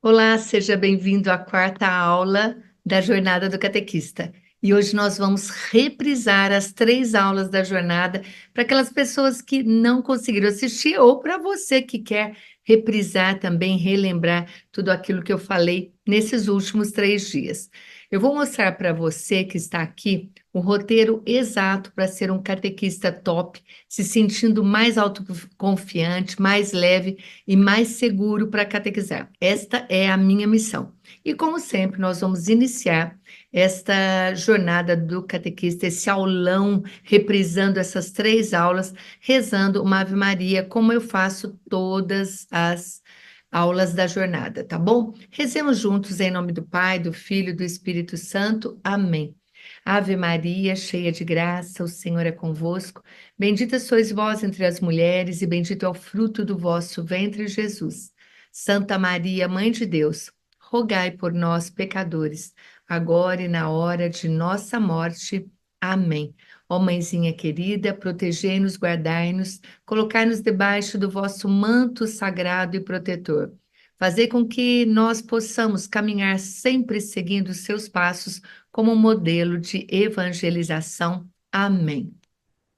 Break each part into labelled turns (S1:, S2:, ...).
S1: Olá, seja bem-vindo à quarta aula da Jornada do Catequista. E hoje nós vamos reprisar as 3 aulas da jornada para aquelas pessoas que não conseguiram assistir ou para você que quer reprisar também, relembrar tudo aquilo que eu falei nesses últimos 3 dias. Eu vou mostrar para você que está aqui o roteiro exato para ser um catequista top, se sentindo mais autoconfiante, mais leve e mais seguro para catequizar. Esta é a minha missão. E como sempre, nós vamos iniciar esta jornada do catequista, esse aulão, reprisando essas 3 aulas, rezando uma Ave Maria, como eu faço todas as aulas da jornada, tá bom? Rezemos juntos em nome do Pai, do Filho e do Espírito Santo. Amém. Ave Maria, cheia de graça, o Senhor é convosco. Bendita sois vós entre as mulheres, e bendito é o fruto do vosso ventre, Jesus. Santa Maria, Mãe de Deus, rogai por nós, pecadores, agora e na hora de nossa morte. Amém. Ó Mãezinha querida, protegei-nos, guardai-nos, colocai-nos debaixo do vosso manto sagrado e protetor. Fazei com que nós possamos caminhar sempre seguindo os seus passos como modelo de evangelização. Amém.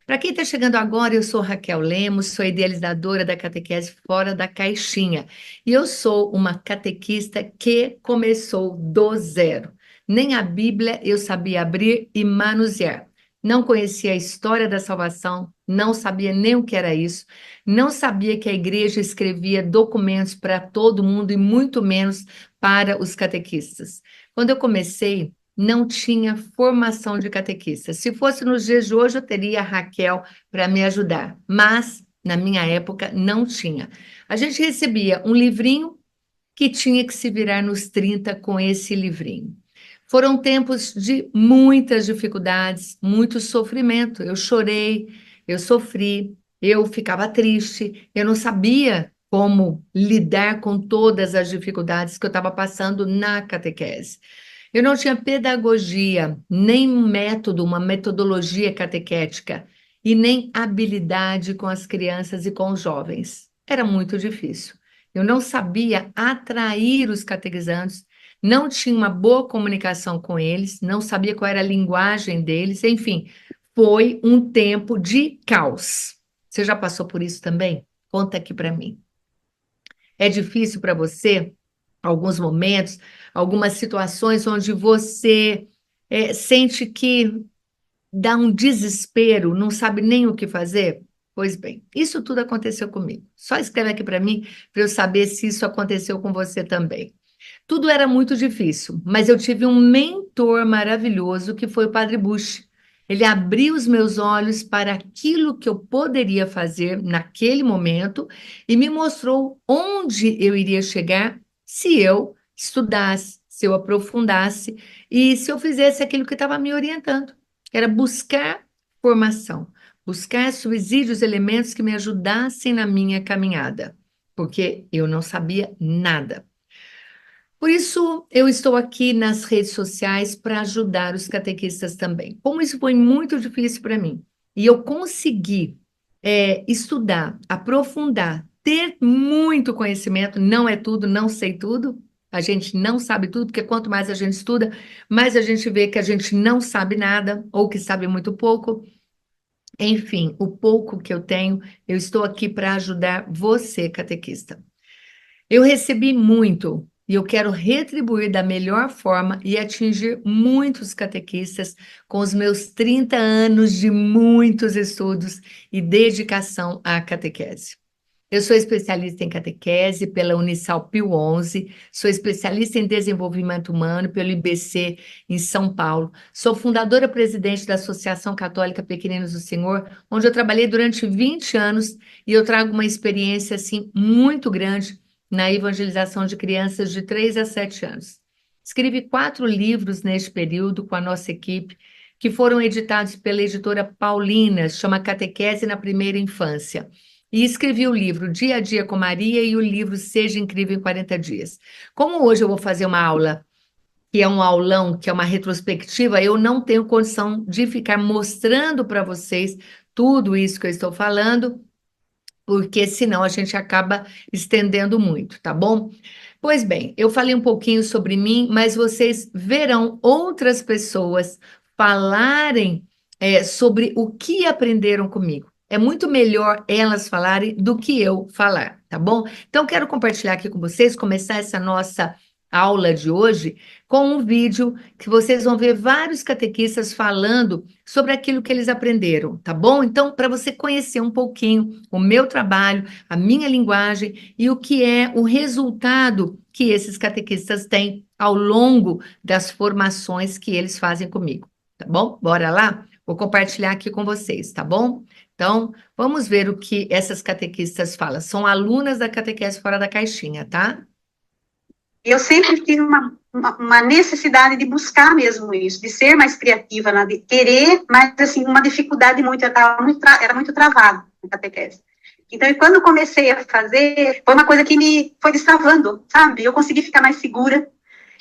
S1: Para quem está chegando agora, eu sou Raquel Lemos, sou idealizadora da Catequese Fora da Caixinha. E eu sou uma catequista que começou do zero. Nem a Bíblia eu sabia abrir e manusear. Não conhecia a história da salvação, não sabia nem o que era isso, não sabia que a igreja escrevia documentos para todo mundo e muito menos para os catequistas. Quando eu comecei, não tinha formação de catequista. Se fosse nos dias de hoje, eu teria a Raquel para me ajudar, mas na minha época não tinha. A gente recebia um livrinho que tinha que se virar nos 30 com esse livrinho. Foram tempos de muitas dificuldades, muito sofrimento. Eu chorei, eu sofri, eu ficava triste, eu não sabia como lidar com todas as dificuldades que eu estava passando na catequese. Eu não tinha pedagogia, nem um método, uma metodologia catequética e nem habilidade com as crianças e com os jovens. Era muito difícil. Eu não sabia atrair os catequizandos, não tinha uma boa comunicação com eles, não sabia qual era a linguagem deles, enfim, foi um tempo de caos. Você já passou por isso também? Conta aqui para mim. É difícil para você, alguns momentos, algumas situações onde você sente que dá um desespero, não sabe nem o que fazer? Pois bem, isso tudo aconteceu comigo. Só escreve aqui para mim, para eu saber se isso aconteceu com você também. Tudo era muito difícil, mas eu tive um mentor maravilhoso que foi o Padre Bush. Ele abriu os meus olhos para aquilo que eu poderia fazer naquele momento e me mostrou onde eu iria chegar se eu estudasse, se eu aprofundasse e se eu fizesse aquilo que estava me orientando. Era buscar formação, buscar subsídios, elementos que me ajudassem na minha caminhada, porque eu não sabia nada. Por isso, eu estou aqui nas redes sociais para ajudar os catequistas também. Como isso foi muito difícil para mim, e eu consegui estudar, aprofundar, ter muito conhecimento, não é tudo, não sei tudo, a gente não sabe tudo, porque quanto mais a gente estuda, mais a gente vê que a gente não sabe nada, ou que sabe muito pouco. Enfim, o pouco que eu tenho, eu estou aqui para ajudar você, catequista. Eu recebi muito e eu quero retribuir da melhor forma e atingir muitos catequistas com os meus 30 anos de muitos estudos e dedicação à catequese. Eu sou especialista em catequese pela Unisal Pio XI, sou especialista em desenvolvimento humano pelo IBC em São Paulo, sou fundadora presidente da Associação Católica Pequeninos do Senhor, onde eu trabalhei durante 20 anos e eu trago uma experiência assim muito grande na evangelização de crianças de 3 a 7 anos. Escrevi 4 livros neste período com a nossa equipe, que foram editados pela editora Paulina, chama Catequese na Primeira Infância. E escrevi o livro Dia a Dia com Maria e o livro Seja Incrível em 40 Dias. Como hoje eu vou fazer uma aula, que é um aulão, que é uma retrospectiva, eu não tenho condição de ficar mostrando para vocês tudo isso que eu estou falando, porque senão a gente acaba estendendo muito, tá bom? Pois bem, eu falei um pouquinho sobre mim, mas vocês verão outras pessoas falarem sobre o que aprenderam comigo. É muito melhor elas falarem do que eu falar, tá bom? Então, quero compartilhar aqui com vocês, começar essa nossa aula de hoje com um vídeo que vocês vão ver vários catequistas falando sobre aquilo que eles aprenderam, tá bom? Então, para você conhecer um pouquinho o meu trabalho, a minha linguagem e o que é o resultado que esses catequistas têm ao longo das formações que eles fazem comigo, tá bom? Bora lá? Vou compartilhar aqui com vocês, tá bom? Então, vamos ver o que essas catequistas falam. São alunas da Catequese Fora da Caixinha, tá?
S2: Eu sempre tive uma necessidade de buscar mesmo isso, de ser mais criativa, né, de querer, mas, assim, uma dificuldade muito, era muito travada na catequese. Então, quando eu comecei a fazer, foi uma coisa que me foi destravando, sabe? Eu consegui ficar mais segura.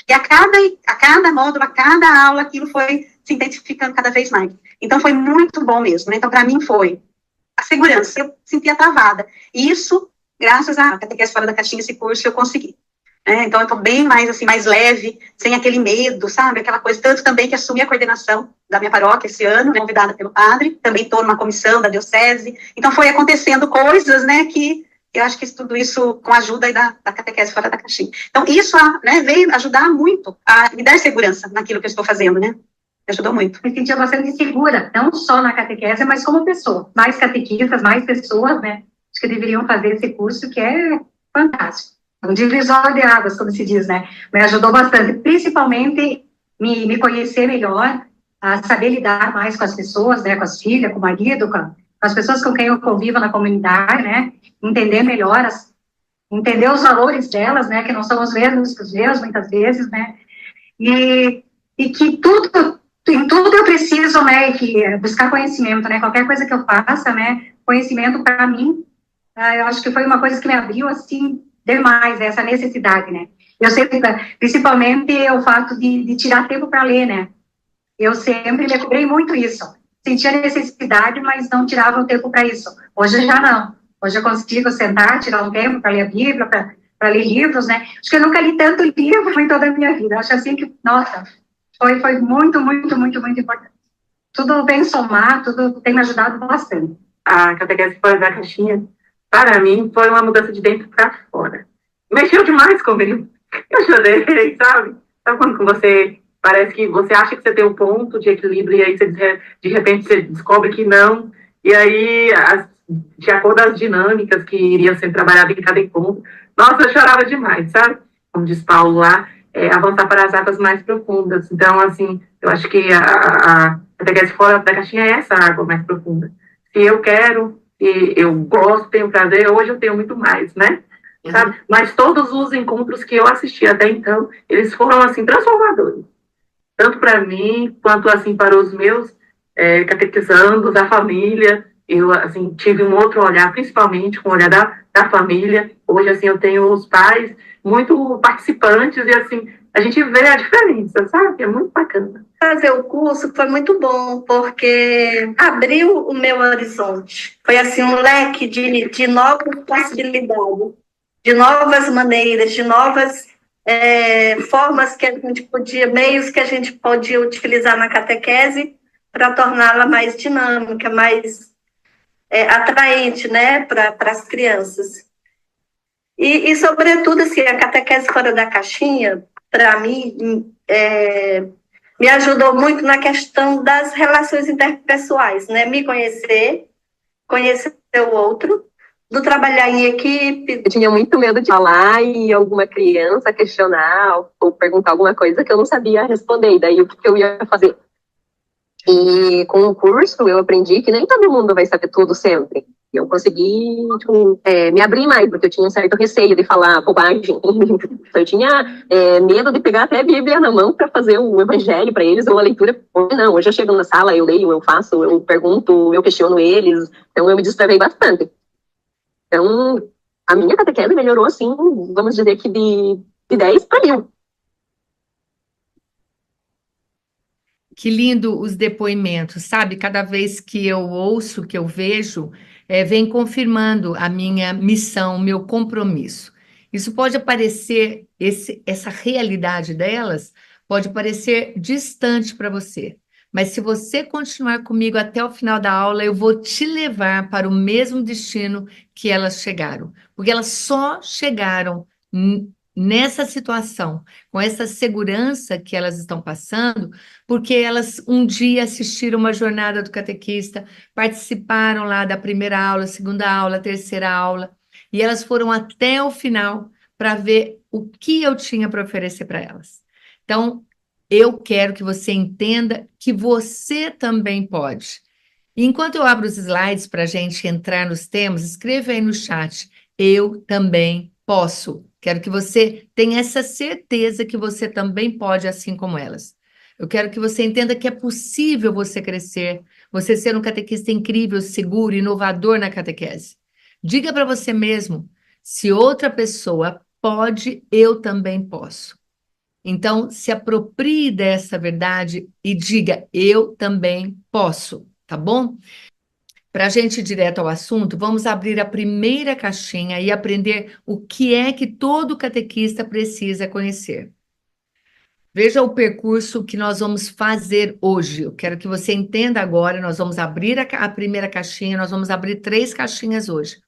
S2: E a cada módulo, a cada aula, aquilo foi se intensificando cada vez mais. Então, foi muito bom mesmo. Né? Então, para mim, foi a segurança. Eu sentia travada. E isso, graças à Catequese Fora da Caixinha, esse curso, eu consegui. Então, eu estou bem mais, assim, mais leve, sem aquele medo, sabe? Aquela coisa, tanto também que assumi a coordenação da minha paróquia esse ano, né, convidada pelo padre, também estou numa comissão da diocese, então foi acontecendo coisas, né, que eu acho que tudo isso com a ajuda aí da catequese fora da caixinha. Então, isso, né, veio ajudar muito a me dar segurança naquilo que eu estou fazendo, né? Me ajudou muito.
S3: Me sentia bastante segura, não só na catequese, mas como pessoa. Mais catequistas, mais pessoas, né? Acho que deveriam fazer esse curso, que é fantástico. Um divisor de águas, como se diz, né? Me ajudou bastante, principalmente me conhecer melhor, a saber lidar mais com as pessoas, né? Com as filhas, com o marido, com as pessoas com quem eu convivo na comunidade, né? Entender melhor, entender os valores delas, né? Que não são os mesmos que os meus, muitas vezes, né? E que em tudo eu preciso, né, que buscar conhecimento, né, qualquer coisa que eu faça, né, conhecimento para mim, eu acho que foi uma coisa que me abriu, assim, demais, né, essa necessidade, né. Eu sempre, principalmente o fato de tirar tempo para ler, né, eu sempre me cobrei muito isso, sentia necessidade, mas não tirava o tempo para isso. Hoje já não, hoje eu consigo sentar, tirar um tempo para ler a Bíblia, para ler livros, né, acho que eu nunca li tanto livro em toda a minha vida, acho assim que, nossa, foi muito, muito, muito, muito importante. Tudo bem somar, tudo tem me ajudado bastante.
S4: A catequese fora da caixinha, para mim, foi uma mudança de dentro para fora. Mexeu demais comigo. Eu chorei, sabe? Sabe quando você parece que você acha que você tem um ponto de equilíbrio e aí você, de repente você descobre que não. E aí, de acordo com as dinâmicas que iriam ser trabalhadas em cada encontro, nossa, eu chorava demais, sabe? Como diz Paulo lá, avançar para as águas mais profundas. Então, assim, eu acho que a catequese fora da caixinha é essa água mais profunda. Se eu quero, e eu gosto, tenho prazer, hoje eu tenho muito mais, né? Sabe? Mas todos os encontros que eu assisti até então, eles foram, assim, transformadores. Tanto para mim, quanto, assim, para os meus catequizandos, da família. Eu, assim, tive um outro olhar, principalmente com o olhar da família. Hoje, assim, eu tenho os pais muito participantes e, assim, a gente vê a diferença, sabe? É muito bacana.
S5: Fazer o curso foi muito bom, porque abriu o meu horizonte. Foi, assim, um leque de novas possibilidades, de novas maneiras, de novas formas que a gente podia, meios que a gente podia utilizar na catequese para torná-la mais dinâmica, mais atraente, né, para as crianças. E, sobretudo, assim, a catequese fora da caixinha, para mim, me ajudou muito na questão das relações interpessoais, né? Me conhecer o outro, do trabalhar em equipe.
S6: Eu tinha muito medo de falar e alguma criança questionar ou perguntar alguma coisa que eu não sabia responder, e daí o que eu ia fazer. E com o curso eu aprendi que nem todo mundo vai saber tudo sempre. E eu consegui, tipo, me abrir mais, porque eu tinha um certo receio de falar bobagem. Eu tinha medo de pegar até a Bíblia na mão para fazer o evangelho para eles, ou a leitura. Não, hoje eu chego na sala, eu leio, eu faço, eu pergunto, eu questiono eles. Então eu me destravei bastante. Então, a minha catequese melhorou, assim, vamos dizer que de 10 para 1000.
S1: Que lindo os depoimentos, sabe? Cada vez que eu ouço, que eu vejo, vem confirmando a minha missão, o meu compromisso. Isso pode parecer, essa realidade delas pode parecer distante para você, mas se você continuar comigo até o final da aula, eu vou te levar para o mesmo destino que elas chegaram, porque elas só chegaram nessa situação, com essa segurança que elas estão passando, porque elas um dia assistiram uma jornada do catequista, participaram lá da primeira aula, segunda aula, terceira aula, e elas foram até o final para ver o que eu tinha para oferecer para elas. Então, eu quero que você entenda que você também pode. E enquanto eu abro os slides para a gente entrar nos temas, escreva aí no chat, eu também posso. Quero que você tenha essa certeza que você também pode, assim como elas. Eu quero que você entenda que é possível você crescer, você ser um catequista incrível, seguro, inovador na catequese. Diga para você mesmo, se outra pessoa pode, eu também posso. Então, se aproprie dessa verdade e diga, eu também posso, tá bom? Para a gente ir direto ao assunto, vamos abrir a primeira caixinha e aprender o que é que todo catequista precisa conhecer. Veja o percurso que nós vamos fazer hoje. Eu quero que você entenda agora. Nós vamos abrir a primeira caixinha, nós vamos abrir 3 caixinhas hoje.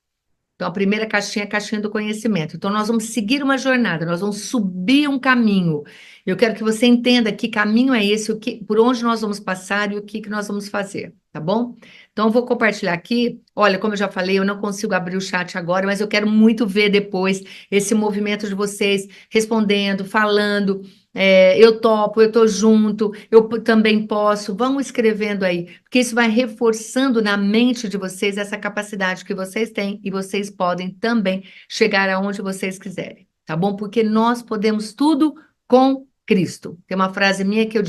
S1: Então, a primeira caixinha é a caixinha do conhecimento. Então, nós vamos seguir uma jornada, nós vamos subir um caminho. Eu quero que você entenda que caminho é esse, por onde nós vamos passar e o que nós vamos fazer, tá bom? Então, eu vou compartilhar aqui. Olha, como eu já falei, eu não consigo abrir o chat agora, mas eu quero muito ver depois esse movimento de vocês respondendo, falando. Eu topo, eu estou junto, eu também posso. Vão escrevendo aí, porque isso vai reforçando na mente de vocês essa capacidade que vocês têm e vocês podem também chegar aonde vocês quiserem, tá bom? Porque nós podemos tudo com Cristo. Tem uma frase minha que eu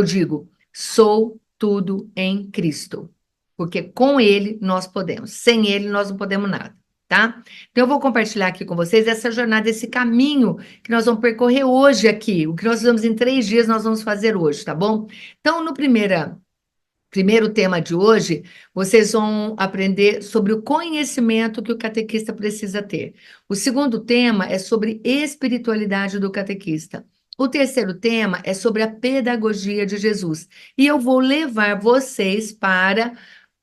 S1: digo, sou tudo em Cristo, porque com Ele nós podemos, sem Ele nós não podemos nada. Tá? Então, eu vou compartilhar aqui com vocês essa jornada, esse caminho que nós vamos percorrer hoje aqui. O que nós fizemos em 3 dias, nós vamos fazer hoje, tá bom? Então, no primeiro tema de hoje, vocês vão aprender sobre o conhecimento que o catequista precisa ter. O segundo tema é sobre espiritualidade do catequista. O terceiro tema é sobre a pedagogia de Jesus. E eu vou levar vocês para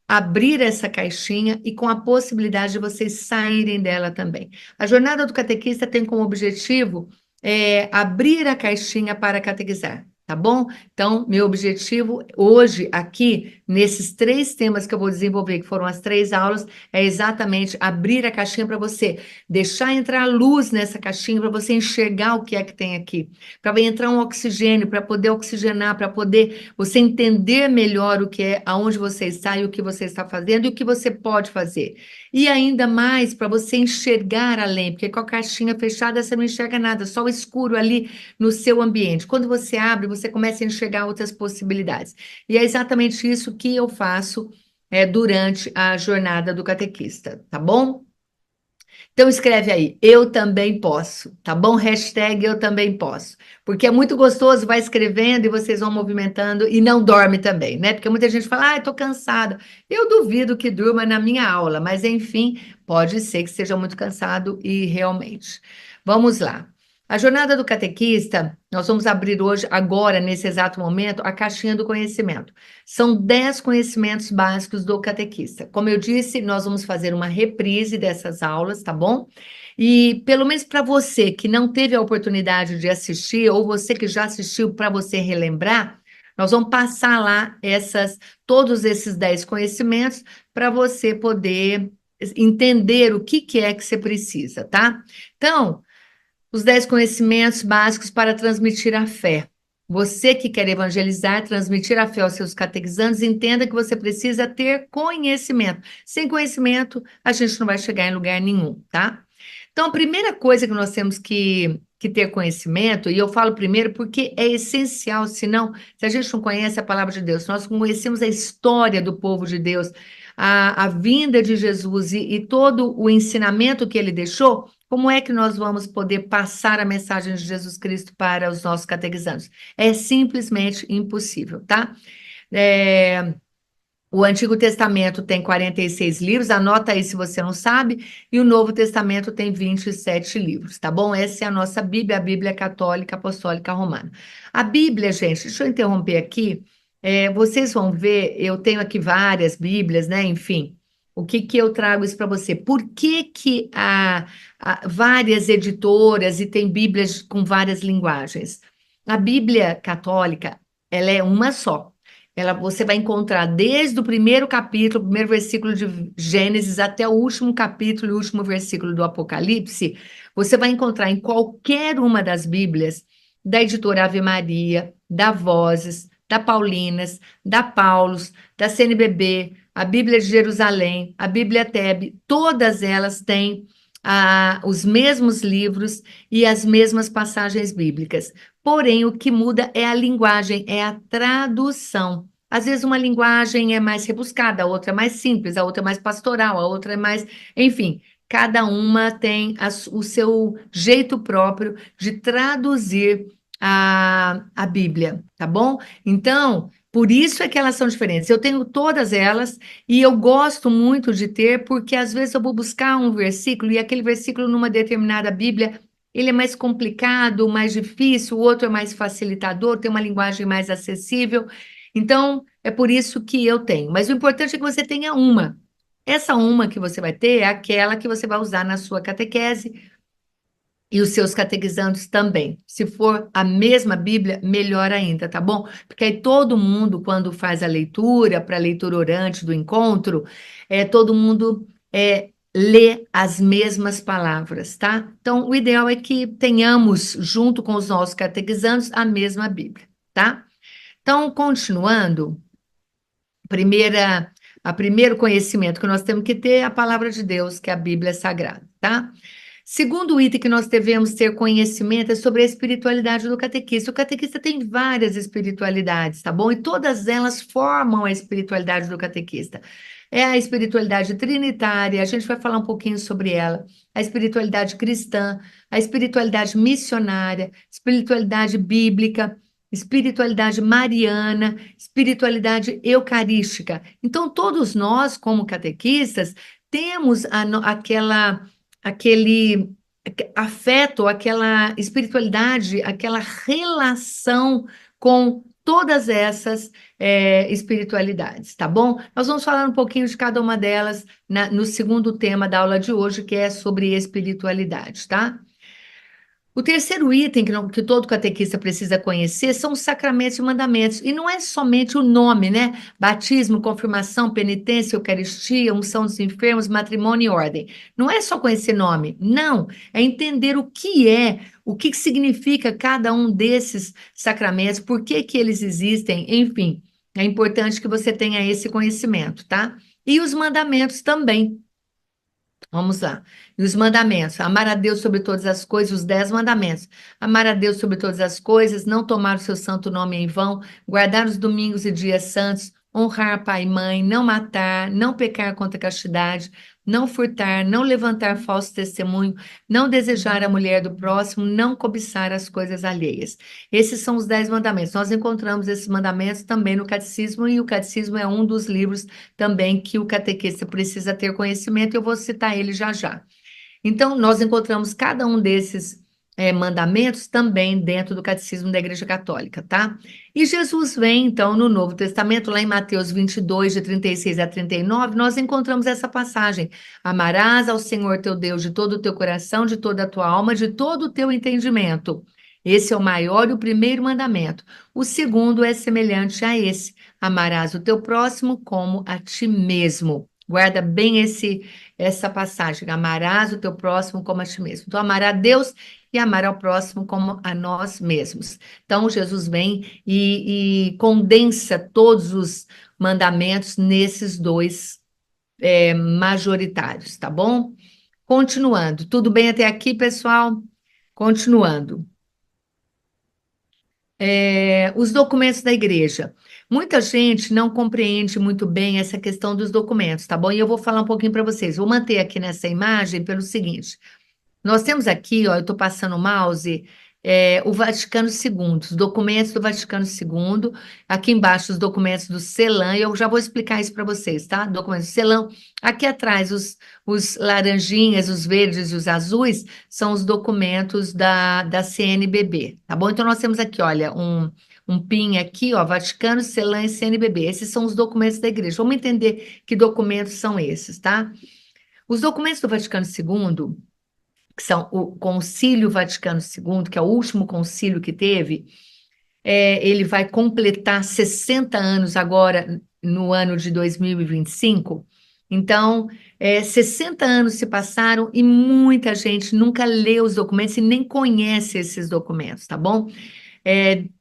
S1: abrir essa caixinha e com a possibilidade de vocês saírem dela também. A jornada do catequista tem como objetivo abrir a caixinha para catequizar, tá bom? Então, meu objetivo hoje aqui, nesses 3 temas que eu vou desenvolver, que foram as 3 aulas, é exatamente abrir a caixinha para você, deixar entrar luz nessa caixinha para você enxergar o que é que tem aqui, para entrar um oxigênio, para poder oxigenar, para poder você entender melhor o que é, aonde você está e o que você está fazendo e o que você pode fazer. E ainda mais para você enxergar além, porque com a caixinha fechada você não enxerga nada, só o escuro ali no seu ambiente. Quando você abre, você começa a enxergar outras possibilidades. E é exatamente isso que eu faço durante a jornada do catequista, tá bom? Então escreve aí, eu também posso, tá bom? Hashtag eu também posso. Porque é muito gostoso, vai escrevendo e vocês vão movimentando e não dorme também, né? Porque muita gente fala, estou cansada. Eu duvido que durma na minha aula, mas enfim, pode ser que seja muito cansado e realmente. Vamos lá. A jornada do catequista, nós vamos abrir hoje, agora, nesse exato momento, a caixinha do conhecimento. São 10 conhecimentos básicos do catequista. Como eu disse, nós vamos fazer uma reprise dessas aulas, tá bom? E pelo menos para você que não teve a oportunidade de assistir, ou você que já assistiu, para você relembrar, nós vamos passar lá todos esses 10 conhecimentos para você poder entender o que é que você precisa, tá? Então, os 10 conhecimentos básicos para transmitir a fé. Você que quer evangelizar, transmitir a fé aos seus catequizandos, entenda que você precisa ter conhecimento. Sem conhecimento, a gente não vai chegar em lugar nenhum, tá? Então, a primeira coisa que nós temos que ter conhecimento, e eu falo primeiro porque é essencial, senão, se a gente não conhece a palavra de Deus, nós conhecemos a história do povo de Deus, a vinda de Jesus e todo o ensinamento que ele deixou, como é que nós vamos poder passar a mensagem de Jesus Cristo para os nossos catequizandos? É simplesmente impossível, tá? O Antigo Testamento tem 46 livros, anota aí se você não sabe, e o Novo Testamento tem 27 livros, tá bom? Essa é a nossa Bíblia, a Bíblia Católica Apostólica Romana. A Bíblia, gente, deixa eu interromper aqui, vocês vão ver, eu tenho aqui várias Bíblias, né? Enfim, o que que eu trago isso para você? Por que que há várias editoras e tem Bíblias com várias linguagens? A Bíblia Católica, ela é uma só. Você vai encontrar desde o primeiro capítulo, o primeiro versículo de Gênesis, até o último capítulo e o último versículo do Apocalipse. Você vai encontrar em qualquer uma das Bíblias, da editora Ave Maria, da Vozes, da Paulinas, da Paulus, da CNBB, a Bíblia de Jerusalém, a Bíblia Tebe, todas elas têm os mesmos livros e as mesmas passagens bíblicas. Porém, o que muda é a linguagem, é a tradução. Às vezes uma linguagem é mais rebuscada, a outra é mais simples, a outra é mais pastoral, a outra é mais... Enfim, cada uma tem o seu jeito próprio de traduzir a Bíblia, tá bom? Então, por isso é que elas são diferentes. Eu tenho todas elas e eu gosto muito de ter, porque às vezes eu vou buscar um versículo e aquele versículo numa determinada Bíblia ele é mais complicado, mais difícil, o outro é mais facilitador, tem uma linguagem mais acessível. Então, é por isso que eu tenho. Mas o importante é que você tenha uma. Essa uma que você vai ter é aquela que você vai usar na sua catequese e os seus catequizandos também. Se for a mesma Bíblia, melhor ainda, tá bom? Porque aí todo mundo, quando faz a leitura, para a leitura orante do encontro, todo mundo lê as mesmas palavras, tá? Então, o ideal é que tenhamos, junto com os nossos catequizandos, a mesma Bíblia, tá? Então, continuando, primeiro conhecimento que nós temos que ter é a palavra de Deus, que é a Bíblia Sagrada, tá? Segundo item que nós devemos ter conhecimento é sobre a espiritualidade do catequista. O catequista tem várias espiritualidades, tá bom? E todas elas formam a espiritualidade do catequista. É a espiritualidade trinitária, a gente vai falar um pouquinho sobre ela, a espiritualidade cristã, a espiritualidade missionária, espiritualidade bíblica, espiritualidade mariana, espiritualidade eucarística. Então, todos nós, como catequistas, temos aquele afeto, aquela espiritualidade, aquela relação com todas essas espiritualidades, tá bom? Nós vamos falar um pouquinho de cada uma delas no segundo tema da aula de hoje, que é sobre espiritualidade, tá? O terceiro item que todo catequista precisa conhecer são os sacramentos e mandamentos. E não é somente o nome, né? Batismo, confirmação, penitência, eucaristia, unção dos enfermos, matrimônio e ordem. Não é só conhecer nome, não. É entender o que significa cada um desses sacramentos, por que que eles existem, enfim. É importante que você tenha esse conhecimento, tá? E os mandamentos também. Vamos lá. E os mandamentos: amar a Deus sobre todas as coisas, os 10 mandamentos. Amar a Deus sobre todas as coisas, não tomar o seu santo nome em vão, guardar os domingos e dias santos, honrar pai e mãe, não matar, não pecar contra a castidade, não furtar, não levantar falso testemunho, não desejar a mulher do próximo, não cobiçar as coisas alheias. Esses são os 10 mandamentos. Nós encontramos esses mandamentos também no catecismo, e o catecismo é um dos livros também que o catequista precisa ter conhecimento, eu vou citar ele já já. Então, nós encontramos cada um desses mandamentos também dentro do catecismo da Igreja Católica, tá? E Jesus vem, então, no Novo Testamento, lá em Mateus 22, de 36 a 39, nós encontramos essa passagem: amarás ao Senhor teu Deus de todo o teu coração, de toda a tua alma, de todo o teu entendimento. Esse é o maior e o primeiro mandamento. O segundo é semelhante a esse: amarás o teu próximo como a ti mesmo. Guarda bem essa passagem: amarás o teu próximo como a ti mesmo. Então, amar a Deus e amar ao próximo como a nós mesmos. Então, Jesus vem e condensa todos os mandamentos nesses dois majoritários, tá bom? Continuando. Tudo bem até aqui, pessoal? Continuando. Os documentos da igreja. Muita gente não compreende muito bem essa questão dos documentos, tá bom? E eu vou falar um pouquinho para vocês. Vou manter aqui nessa imagem pelo seguinte: nós temos aqui, ó, eu estou passando o mouse o Vaticano II, os documentos do Vaticano II, aqui embaixo os documentos do CELAM, eu já vou explicar isso para vocês, tá? Documentos do CELAM. Aqui atrás, os laranjinhas, os verdes e os azuis são os documentos da CNBB, tá bom? Então, nós temos aqui, olha, um pin aqui, ó, Vaticano, CELAM e CNBB. Esses são os documentos da igreja. Vamos entender que documentos são esses, tá? Os documentos do Vaticano II, que são o Concílio Vaticano II, que é o último concílio que teve, ele vai completar 60 anos agora, no ano de 2025. Então, 60 anos se passaram e muita gente nunca leu os documentos e nem conhece esses documentos, tá bom?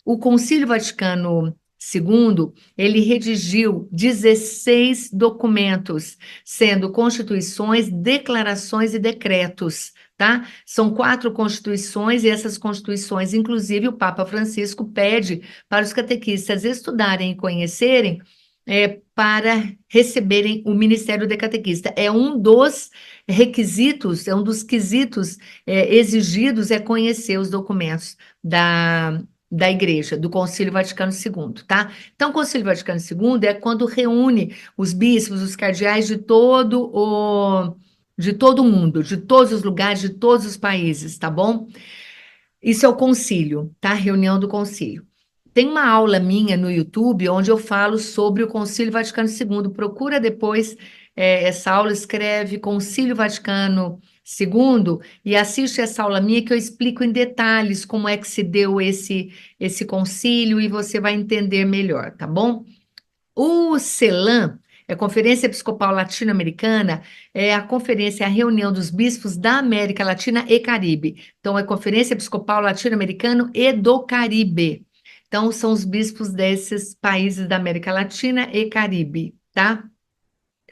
S1: O Concílio Vaticano II, ele redigiu 16 documentos, sendo constituições, declarações e decretos, tá? São 4 constituições, e essas constituições, inclusive, o Papa Francisco pede para os catequistas estudarem e conhecerem, para receberem o ministério de catequista. É um dos requisitos, é um dos quesitos exigidos, é conhecer os documentos da Igreja, do Concílio Vaticano II, tá? Então, o Concílio Vaticano II é quando reúne os bispos, os cardeais de todo o mundo, de todos os lugares, de todos os países, tá bom? Isso é o concílio, tá? Reunião do concílio. Tem uma aula minha no YouTube onde eu falo sobre o Concílio Vaticano II. Procura depois essa aula, escreve Concílio Vaticano II e assiste essa aula minha que eu explico em detalhes como é que se deu esse concílio e você vai entender melhor, tá bom? O CELAM, a Conferência Episcopal Latino-Americana, é a conferência, a reunião dos bispos da América Latina e Caribe. Então, é a Conferência Episcopal Latino-Americano e do Caribe. Então, são os bispos desses países da América Latina e Caribe, tá?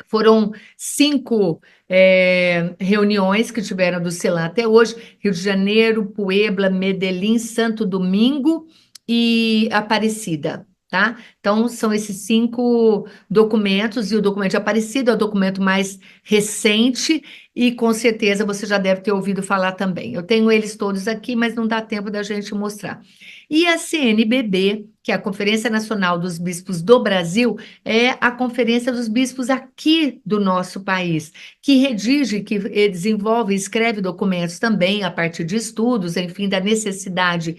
S1: Foram 5 reuniões que tiveram do CELAM até hoje: Rio de Janeiro, Puebla, Medellín, Santo Domingo e Aparecida, tá? Então, são esses 5 documentos, e o documento de Aparecida é o documento mais recente, e com certeza você já deve ter ouvido falar também. Eu tenho eles todos aqui, mas não dá tempo da gente mostrar. E a CNBB, que é a Conferência Nacional dos Bispos do Brasil, é a conferência dos bispos aqui do nosso país, que redige, que desenvolve, escreve documentos também a partir de estudos, enfim, da necessidade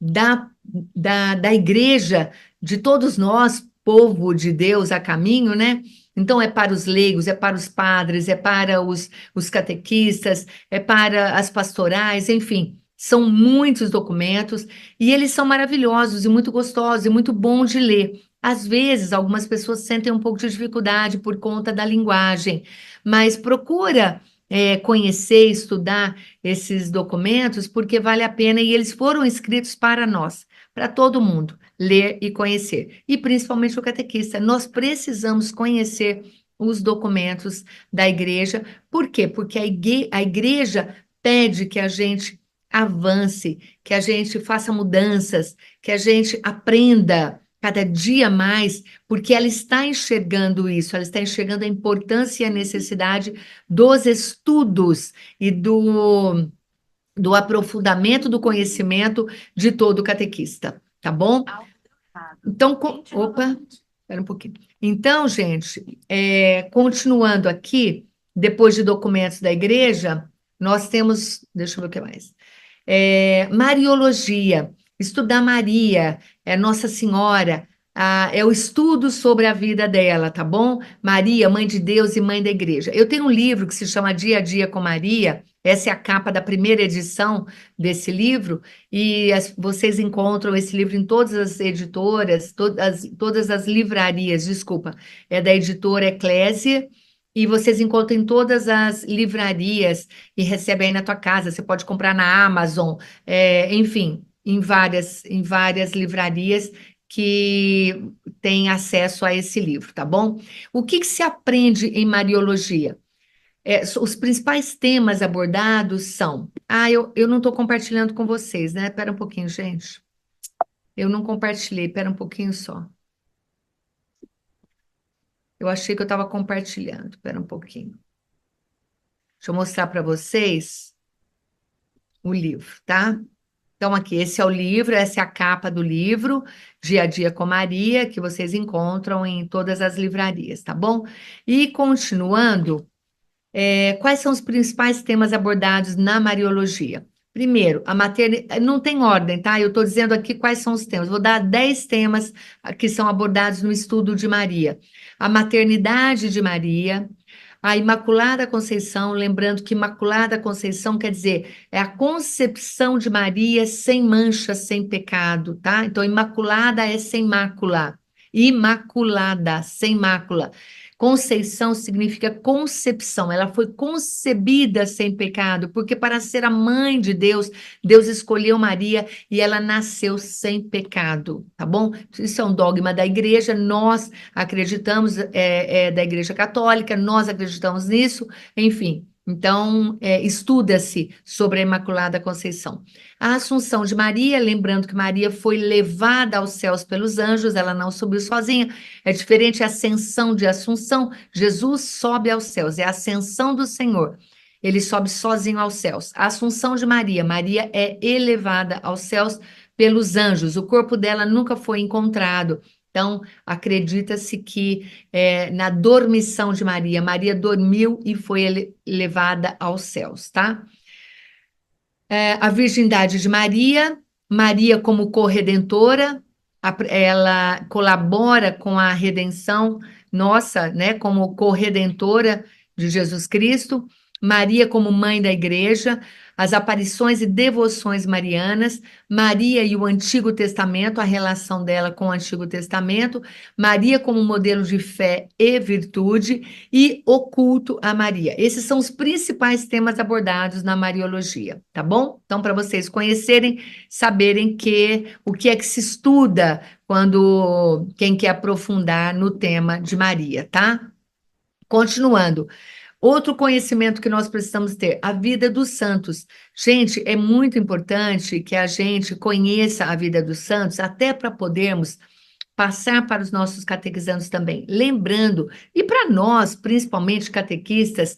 S1: da igreja, de todos nós, povo de Deus a caminho, né? Então, é para os leigos, é para os padres, é para os catequistas, é para as pastorais, enfim, são muitos documentos e eles são maravilhosos e muito gostosos e muito bom de ler. Às vezes, algumas pessoas sentem um pouco de dificuldade por conta da linguagem, mas procura conhecer, estudar esses documentos, porque vale a pena e eles foram escritos para nós, para todo mundo, ler e conhecer. E principalmente o catequista. Nós precisamos conhecer os documentos da igreja. Por quê? Porque a igreja pede que a gente avance, que a gente faça mudanças, que a gente aprenda cada dia mais, porque ela está enxergando isso, ela está enxergando a importância e a necessidade dos estudos e do aprofundamento do conhecimento de todo catequista, tá bom? Então, opa, espera um pouquinho. Então, gente, continuando aqui, depois de documentos da igreja, nós temos, deixa eu ver o que mais. Mariologia, estudar Maria, Nossa Senhora, é o estudo sobre a vida dela, tá bom? Maria, mãe de Deus e mãe da igreja. Eu tenho um livro que se chama Dia a Dia com Maria, essa é a capa da primeira edição desse livro, e vocês encontram esse livro em todas as editoras, todas as livrarias, desculpa, é da editora Eclésia, e vocês encontram em todas as livrarias e recebem aí na tua casa. Você pode comprar na Amazon, enfim, em várias livrarias que têm acesso a esse livro, tá bom? O que se aprende em Mariologia? Os principais temas abordados são... eu não estou compartilhando com vocês, né? Espera um pouquinho, gente. Eu não compartilhei, espera um pouquinho só. Eu achei que eu estava compartilhando, espera um pouquinho. Deixa eu mostrar para vocês o livro, tá? Então, aqui, esse é o livro, essa é a capa do livro, Dia a Dia com Maria, que vocês encontram em todas as livrarias, tá bom? E continuando, quais são os principais temas abordados na Mariologia? Primeiro, a maternidade, não tem ordem, tá? Eu estou dizendo aqui quais são os temas. Vou dar 10 temas que são abordados no estudo de Maria. A maternidade de Maria, a Imaculada Conceição, lembrando que Imaculada Conceição quer dizer, é a concepção de Maria sem mancha, sem pecado, tá? Então, Imaculada é sem mácula. Imaculada, sem mácula. Conceição significa concepção, ela foi concebida sem pecado, porque para ser a mãe de Deus, Deus escolheu Maria e ela nasceu sem pecado, tá bom? Isso é um dogma da igreja, nós acreditamos, da igreja católica, nós acreditamos nisso, enfim. Então, estuda-se sobre a Imaculada Conceição. A Assunção de Maria, lembrando que Maria foi levada aos céus pelos anjos, ela não subiu sozinha, é diferente a ascensão de Assunção, Jesus sobe aos céus, é a ascensão do Senhor, ele sobe sozinho aos céus. A Assunção de Maria, Maria é elevada aos céus pelos anjos, o corpo dela nunca foi encontrado, então acredita-se que na dormição de Maria, Maria dormiu e foi levada aos céus, tá? A virgindade de Maria, Maria como corredentora, ela colabora com a redenção nossa, né, como corredentora de Jesus Cristo, Maria como mãe da igreja, as aparições e devoções marianas, Maria e o Antigo Testamento, a relação dela com o Antigo Testamento, Maria como modelo de fé e virtude e o culto a Maria. Esses são os principais temas abordados na Mariologia, tá bom? Então, para vocês conhecerem, saberem o que é que se estuda quando quem quer aprofundar no tema de Maria, tá? Continuando. Outro conhecimento que nós precisamos ter, a vida dos santos. Gente, é muito importante que a gente conheça a vida dos santos, até para podermos passar para os nossos catequizandos também. Lembrando, e para nós, principalmente catequistas,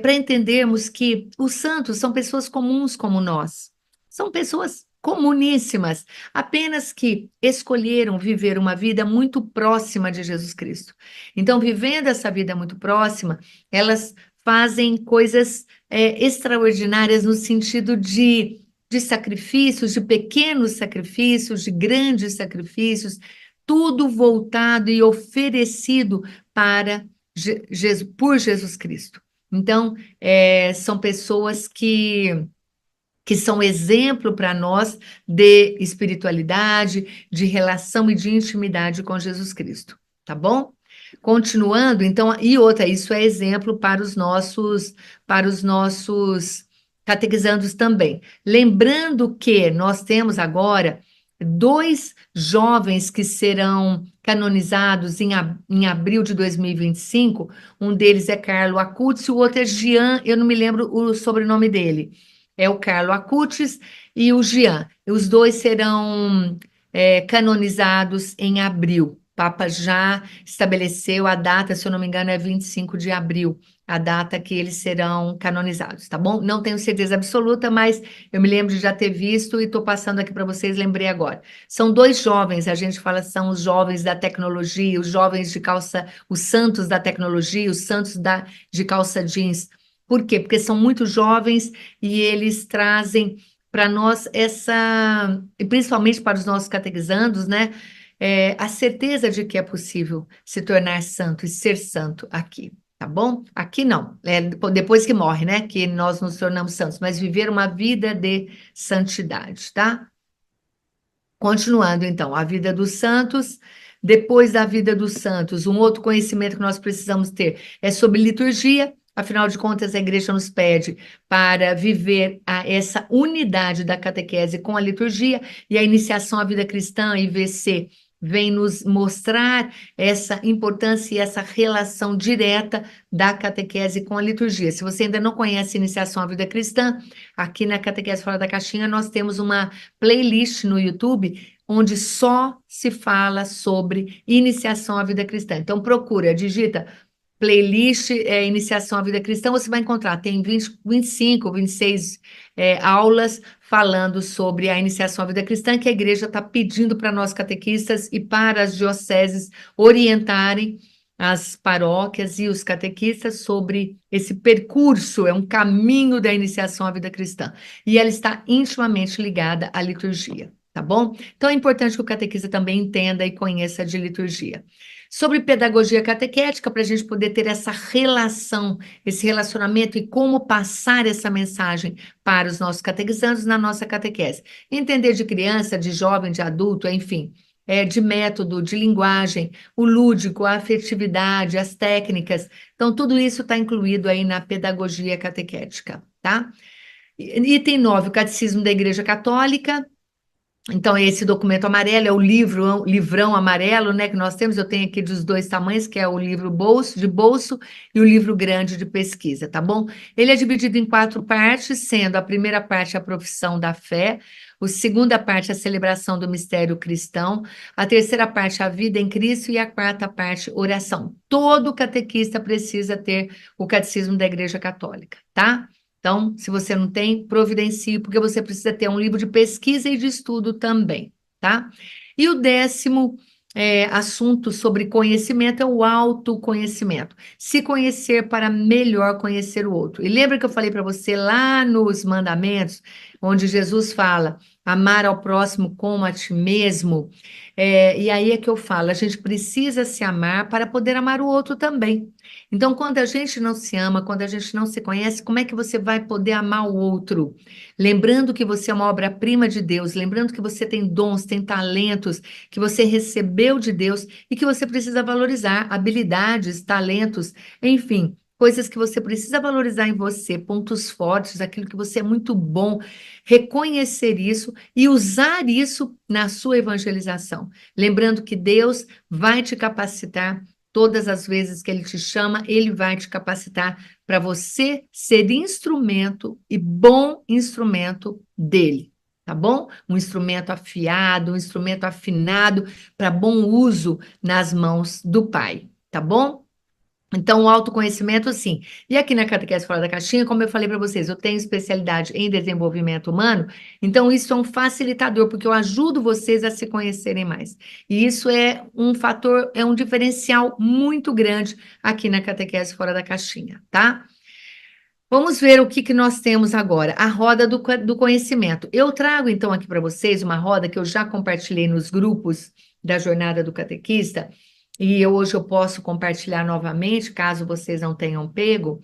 S1: para entendermos que os santos são pessoas comuns como nós. São pessoas comuníssimas, apenas que escolheram viver uma vida muito próxima de Jesus Cristo. Então, vivendo essa vida muito próxima, elas fazem coisas extraordinárias no sentido de sacrifícios, de pequenos sacrifícios, de grandes sacrifícios, tudo voltado e oferecido por Jesus Cristo. Então, são pessoas que são exemplo para nós de espiritualidade, de relação e de intimidade com Jesus Cristo, tá bom? Continuando, então, e outra, isso é exemplo para os nossos catequizandos também. Lembrando que nós temos agora 2 jovens que serão canonizados em abril de 2025, um deles é Carlo Acutis e o outro é Jean, eu não me lembro o sobrenome dele. É o Carlo Acutis e o Jean. Os 2 serão canonizados em abril. O Papa já estabeleceu a data, se eu não me engano, é 25 de abril, a data que eles serão canonizados, tá bom? Não tenho certeza absoluta, mas eu me lembro de já ter visto e estou passando aqui para vocês, lembrei agora. São 2 jovens, a gente fala são os jovens da tecnologia, os jovens de calça, os santos da tecnologia, os santos de calça jeans. Por quê? Porque são muito jovens e eles trazem para nós e principalmente para os nossos catequizandos, né, a certeza de que é possível se tornar santo e ser santo aqui, tá bom? Aqui não, depois que morre, né, que nós nos tornamos santos, mas viver uma vida de santidade, tá? Continuando, então, a vida dos santos. Depois da vida dos santos, um outro conhecimento que nós precisamos ter é sobre liturgia. Afinal de contas, a igreja nos pede para viver essa unidade da catequese com a liturgia, e a iniciação à vida cristã, a IVC, vem nos mostrar essa importância e essa relação direta da catequese com a liturgia. Se você ainda não conhece a iniciação à vida cristã, aqui na Catequese Fora da Caixinha nós temos uma playlist no YouTube onde só se fala sobre iniciação à vida cristã. Então procura, digita playlist Iniciação à Vida Cristã, você vai encontrar, tem 25, 26 aulas falando sobre a iniciação à vida cristã, que a igreja está pedindo para nós catequistas e para as dioceses orientarem as paróquias e os catequistas sobre esse percurso, é um caminho da iniciação à vida cristã. E ela está intimamente ligada à liturgia, tá bom? Então é importante que o catequista também entenda e conheça de liturgia. Sobre pedagogia catequética, para a gente poder ter essa relação, esse relacionamento e como passar essa mensagem para os nossos catequizandos na nossa catequese. Entender de criança, de jovem, de adulto, enfim, de método, de linguagem, o lúdico, a afetividade, as técnicas. Então, tudo isso está incluído aí na pedagogia catequética, tá? Item 9, o Catecismo da Igreja Católica. Então, esse documento amarelo é o livrão amarelo, né, que nós temos. Eu tenho aqui dos dois tamanhos, que é o livro de bolso e o livro grande de pesquisa, tá bom? Ele é dividido em 4 partes, sendo a primeira parte a profissão da fé, a segunda parte a celebração do mistério cristão, a terceira parte a vida em Cristo e a quarta parte oração. Todo catequista precisa ter o Catecismo da Igreja Católica, tá? Então, se você não tem, providencie, porque você precisa ter um livro de pesquisa e de estudo também, tá? E o 10º assunto sobre conhecimento é o autoconhecimento. Se conhecer para melhor conhecer o outro. E lembra que eu falei para você lá nos mandamentos, onde Jesus fala, amar ao próximo como a ti mesmo. E aí é que eu falo, a gente precisa se amar para poder amar o outro também. Então, quando a gente não se ama, quando a gente não se conhece, como é que você vai poder amar o outro? Lembrando que você é uma obra-prima de Deus, lembrando que você tem dons, tem talentos, que você recebeu de Deus e que você precisa valorizar, habilidades, talentos, enfim, coisas que você precisa valorizar em você, pontos fortes, aquilo que você é muito bom, reconhecer isso e usar isso na sua evangelização. Lembrando que Deus vai te capacitar. Todas as vezes que ele te chama, ele vai te capacitar para você ser instrumento e bom instrumento dele, tá bom? Um instrumento afiado, um instrumento afinado para bom uso nas mãos do Pai, tá bom? Então, o autoconhecimento, sim. E aqui na Catequese Fora da Caixinha, como eu falei para vocês, eu tenho especialidade em desenvolvimento humano, então isso é um facilitador, porque eu ajudo vocês a se conhecerem mais. E isso é um fator, é um diferencial muito grande aqui na Catequese Fora da Caixinha, tá? Vamos ver o que nós temos agora, a roda do conhecimento. Eu trago, então, aqui para vocês uma roda que eu já compartilhei nos grupos da Jornada do Catequista, e hoje eu posso compartilhar novamente, caso vocês não tenham pego,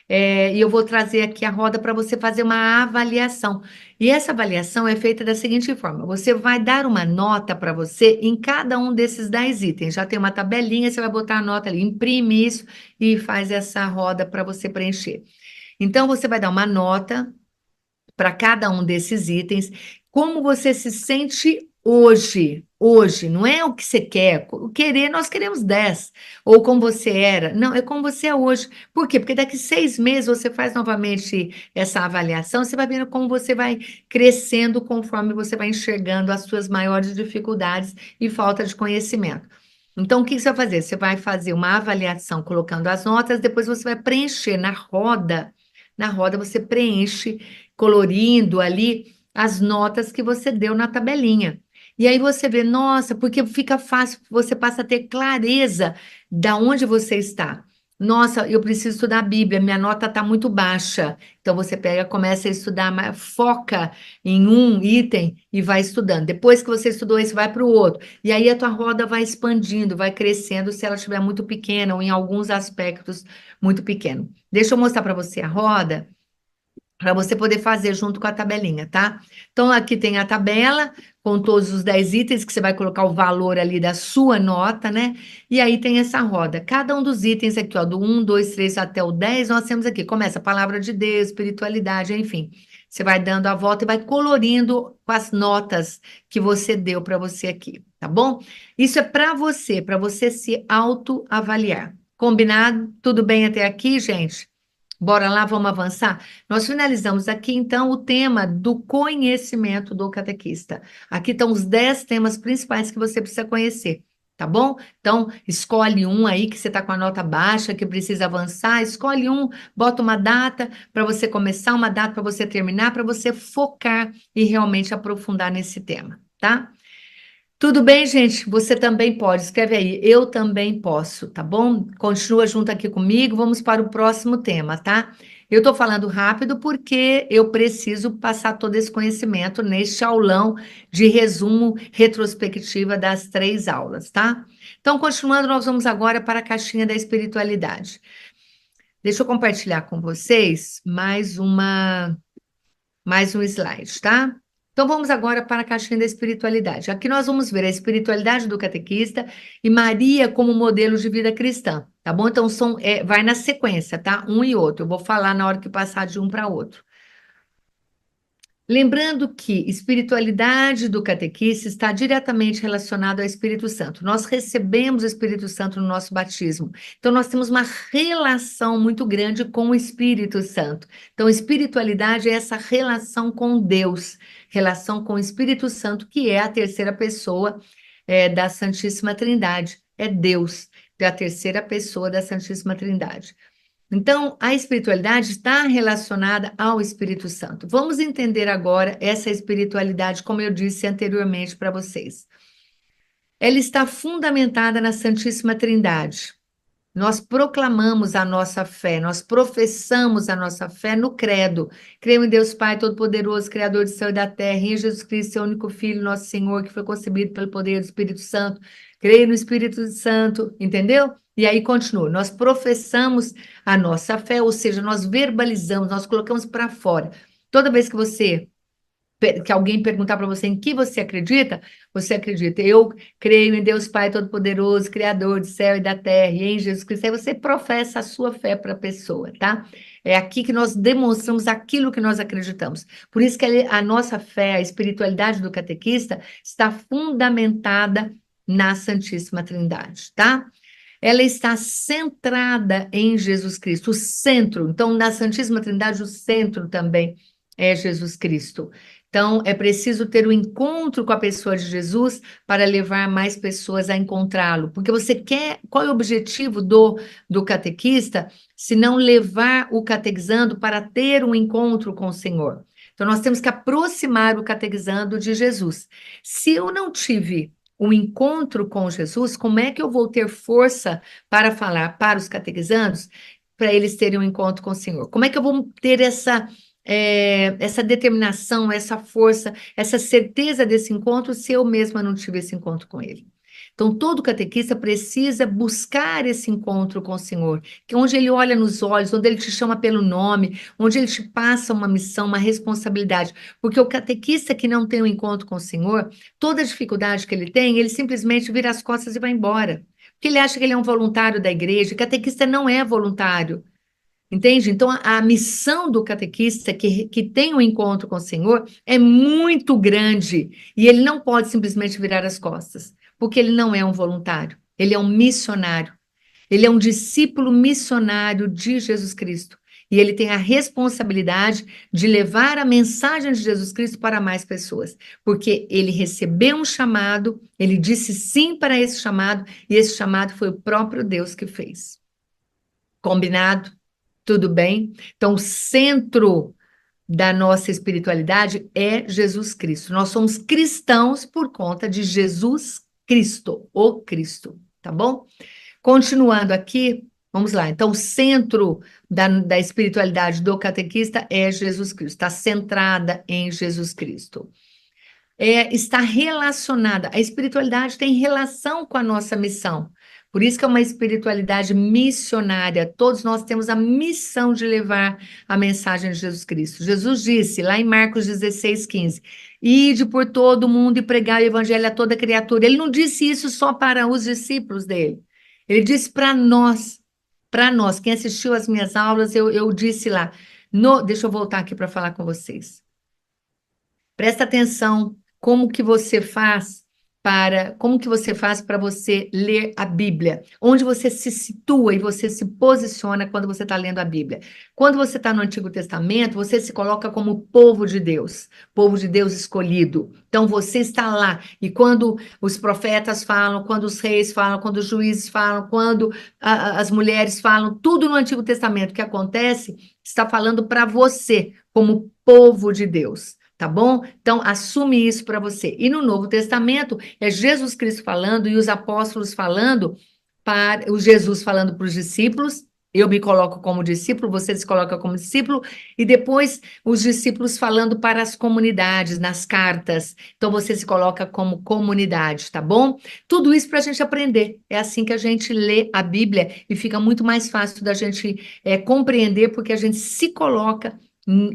S1: e eu vou trazer aqui a roda para você fazer uma avaliação. E essa avaliação é feita da seguinte forma: você vai dar uma nota para você em cada um desses 10 itens. Já tem uma tabelinha, você vai botar a nota ali, imprime isso e faz essa roda para você preencher. Então, você vai dar uma nota para cada um desses itens, como você se sente hoje, não é o que você quer, o querer, nós queremos 10, ou como você era, não, é como você é hoje. Por quê? Porque daqui 6 meses você faz novamente essa avaliação, você vai vendo como você vai crescendo conforme você vai enxergando as suas maiores dificuldades e falta de conhecimento. Então, o que você vai fazer? Você vai fazer uma avaliação colocando as notas, depois você vai preencher na roda você preenche colorindo ali as notas que você deu na tabelinha. E aí você vê, nossa, porque fica fácil, você passa a ter clareza da onde você está. Nossa, eu preciso estudar a Bíblia, minha nota está muito baixa. Então você pega, começa a estudar, foca em um item e vai estudando. Depois que você estudou esse, vai para o outro. E aí a tua roda vai expandindo, vai crescendo, se ela estiver muito pequena ou em alguns aspectos muito pequeno. Deixa eu mostrar para você a roda, para você poder fazer junto com a tabelinha, tá? Então, aqui tem a tabela com todos os 10 itens, que você vai colocar o valor ali da sua nota, né? E aí tem essa roda. Cada um dos itens aqui, ó, do 1, 2, 3 até o 10, nós temos aqui. Começa a palavra de Deus, espiritualidade, enfim. Você vai dando a volta e vai colorindo com as notas que você deu para você aqui, tá bom? Isso é para você se autoavaliar. Combinado? Tudo bem até aqui, gente? Bora lá, vamos avançar? Nós finalizamos aqui, então, o tema do conhecimento do catequista. Aqui estão os 10 temas principais que você precisa conhecer. tá bom? Então, escolhe um aí que você está com a nota baixa, que precisa avançar, escolhe um, bota uma data para você começar, uma data para você terminar, para você focar e realmente aprofundar nesse tema, tá? Tudo bem, gente? Você também pode. Escreve aí, eu também posso, tá bom? Continua junto aqui comigo. Vamos para o próximo tema, tá? Eu estou falando rápido porque eu preciso passar todo esse conhecimento neste aulão de resumo retrospectiva das 3 aulas, tá? Então, continuando, nós vamos agora para a caixinha da espiritualidade. Deixa eu compartilhar com vocês mais um slide, tá? Então vamos agora para a caixinha da espiritualidade. Aqui nós vamos ver a espiritualidade do catequista e Maria como modelo de vida cristã, tá bom? Então vai na sequência, tá? Um e outro. Eu vou falar na hora que passar de um para outro. Lembrando que espiritualidade do catequista está diretamente relacionada ao Espírito Santo. Nós recebemos o Espírito Santo no nosso batismo. Então, nós temos uma relação muito grande com o Espírito Santo. Então, espiritualidade é essa relação com Deus, relação com o Espírito Santo, que é a terceira pessoa da Santíssima Trindade. É Deus, é a terceira pessoa da Santíssima Trindade. Então, a espiritualidade está relacionada ao Espírito Santo. Vamos entender agora essa espiritualidade, como eu disse anteriormente para vocês. Ela está fundamentada na Santíssima Trindade. Nós proclamamos a nossa fé, nós professamos a nossa fé no credo. Creio em Deus Pai Todo-Poderoso, Criador do céu e da terra, e em Jesus Cristo, seu único Filho, nosso Senhor, que foi concebido pelo poder do Espírito Santo. Creio no Espírito Santo, entendeu? E aí continua, nós professamos a nossa fé, ou seja, nós verbalizamos, nós colocamos para fora. Toda vez que alguém perguntar para você em que você acredita, eu creio em Deus Pai Todo-Poderoso, Criador do céu e da terra, e em Jesus Cristo. Aí você professa a sua fé para a pessoa, tá? É aqui que nós demonstramos aquilo que nós acreditamos. Por isso que a nossa fé, a espiritualidade do catequista, está fundamentada na Santíssima Trindade, tá? Ela está centrada em Jesus Cristo, o centro. Então, na Santíssima Trindade, o centro também é Jesus Cristo. Então, é preciso ter um encontro com a pessoa de Jesus para levar mais pessoas a encontrá-lo. Porque você quer. Qual é o objetivo do catequista? Se não levar o catequizando para ter um encontro com o Senhor. Então, nós temos que aproximar o catequizando de Jesus. Se eu não tive um encontro com Jesus, como é que eu vou ter força para falar para os catequizandos, para eles terem um encontro com o Senhor? Como é que eu vou ter essa determinação, essa força, essa certeza desse encontro, se eu mesma não tive esse encontro com Ele? Então, todo catequista precisa buscar esse encontro com o Senhor, que é onde Ele olha nos olhos, onde Ele te chama pelo nome, onde Ele te passa uma missão, uma responsabilidade. Porque o catequista que não tem um encontro com o Senhor, toda a dificuldade que ele tem, ele simplesmente vira as costas e vai embora. Porque ele acha que ele é um voluntário da igreja, o catequista não é voluntário. Entende? Então, a missão do catequista que tem um encontro com o Senhor é muito grande e ele não pode simplesmente virar as costas, porque ele não é um voluntário, ele é um missionário, ele é um discípulo missionário de Jesus Cristo e ele tem a responsabilidade de levar a mensagem de Jesus Cristo para mais pessoas, porque ele recebeu um chamado, ele disse sim para esse chamado e esse chamado foi o próprio Deus que fez. Combinado? Tudo bem? Então, o centro da nossa espiritualidade é Jesus Cristo. Nós somos cristãos por conta de Jesus Cristo, o Cristo, tá bom? Continuando aqui, vamos lá. Então, o centro da espiritualidade do catequista é Jesus Cristo, está centrada em Jesus Cristo. Está relacionada, a espiritualidade tem relação com a nossa missão. Por isso que é uma espiritualidade missionária. Todos nós temos a missão de levar a mensagem de Jesus Cristo. Jesus disse, lá em Marcos 16:15, ide por todo o mundo e pregar o evangelho a toda criatura. Ele não disse isso só para os discípulos dele. Ele disse para nós. Para nós. Quem assistiu às minhas aulas, eu disse lá. Deixa eu voltar aqui para falar com vocês. Presta atenção como que você faz como que você faz para você ler a Bíblia? Onde você se situa e você se posiciona quando você está lendo a Bíblia? Quando você está no Antigo Testamento, você se coloca como povo de Deus escolhido. Então você está lá. E quando os profetas falam, quando os reis falam, quando os juízes falam, quando as mulheres falam, tudo no Antigo Testamento que acontece, está falando para você, como povo de Deus. Tá bom? Então, assume isso para você. E no Novo Testamento, é Jesus Cristo falando e os apóstolos falando, o Jesus falando para os discípulos, eu me coloco como discípulo, você se coloca como discípulo, e depois os discípulos falando para as comunidades, nas cartas. Então, você se coloca como comunidade, tá bom? Tudo isso para a gente aprender. É assim que a gente lê a Bíblia e fica muito mais fácil da gente compreender, porque a gente se coloca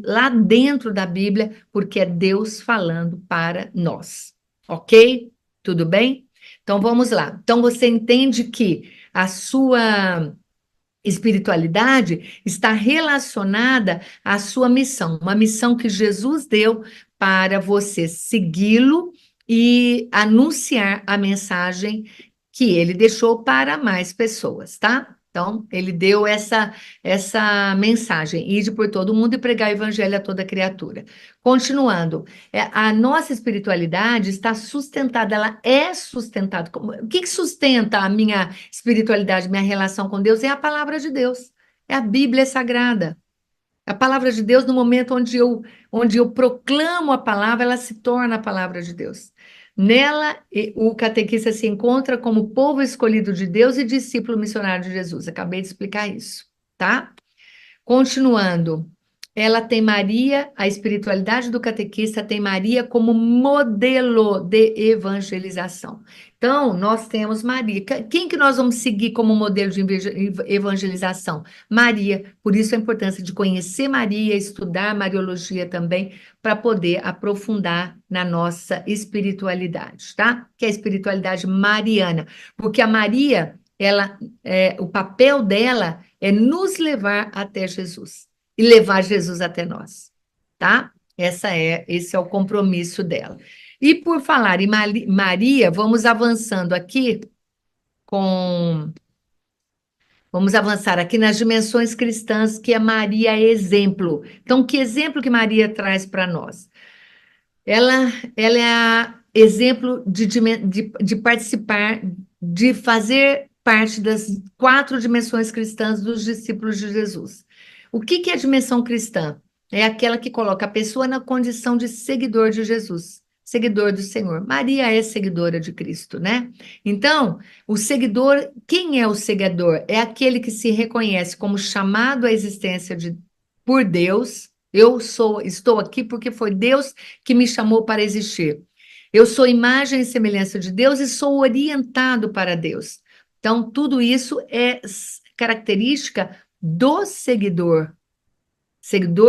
S1: lá dentro da Bíblia, porque é Deus falando para nós, ok? Tudo bem? Então vamos lá. Então você entende que a sua espiritualidade está relacionada à sua missão, uma missão que Jesus deu para você segui-lo e anunciar a mensagem que ele deixou para mais pessoas, tá? Então, ele deu essa mensagem, ide por todo mundo e pregar o evangelho a toda criatura. Continuando, a nossa espiritualidade está sustentada, ela é sustentada. O que sustenta a minha espiritualidade, minha relação com Deus? É a palavra de Deus, é a Bíblia Sagrada. A palavra de Deus, no momento onde eu proclamo a palavra, ela se torna a palavra de Deus. Nela, o catequista se encontra como povo escolhido de Deus e discípulo missionário de Jesus. Acabei de explicar isso, tá? Continuando, ela tem Maria, a espiritualidade do catequista tem Maria como modelo de evangelização. Então, nós temos Maria. Quem que nós vamos seguir como modelo de evangelização? Maria. Por isso a importância de conhecer Maria, estudar Mariologia também, para poder aprofundar na nossa espiritualidade, tá? Que é a espiritualidade mariana. Porque a Maria, o papel dela é nos levar até Jesus e levar Jesus até nós, tá? Esse é o compromisso dela. E por falar em Maria, vamos avançando aqui vamos avançar aqui nas dimensões cristãs, que a Maria é exemplo. Então, que exemplo que Maria traz para nós? Ela é exemplo de participar, de fazer parte das 4 dimensões cristãs dos discípulos de Jesus. O que é a dimensão cristã? É aquela que coloca a pessoa na condição de seguidor de Jesus, seguidor do Senhor. Maria é seguidora de Cristo, né? Então, o seguidor, quem é o seguidor? É aquele que se reconhece como chamado à existência por Deus. Estou aqui porque foi Deus que me chamou para existir. Eu sou imagem e semelhança de Deus e sou orientado para Deus. Então, tudo isso é característica do seguidor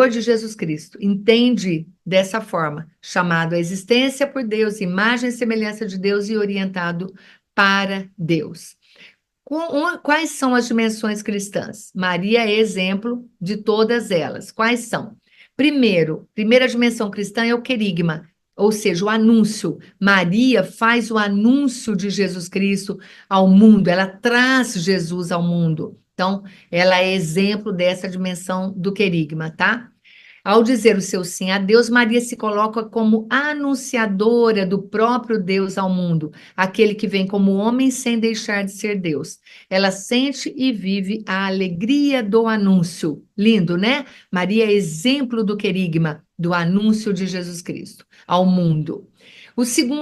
S1: de Jesus Cristo. Entende dessa forma, chamado à existência por Deus, imagem e semelhança de Deus e orientado para Deus. Quais são as dimensões cristãs? Maria é exemplo de todas elas. Quais são? Primeira dimensão cristã é o querigma, ou seja, o anúncio. Maria faz o anúncio de Jesus Cristo ao mundo, ela traz Jesus ao mundo. Então, ela é exemplo dessa dimensão do querigma, tá? Ao dizer o seu sim a Deus, Maria se coloca como anunciadora do próprio Deus ao mundo, aquele que vem como homem sem deixar de ser Deus. Ela sente e vive a alegria do anúncio. Lindo, né? Maria é exemplo do querigma, do anúncio de Jesus Cristo ao mundo.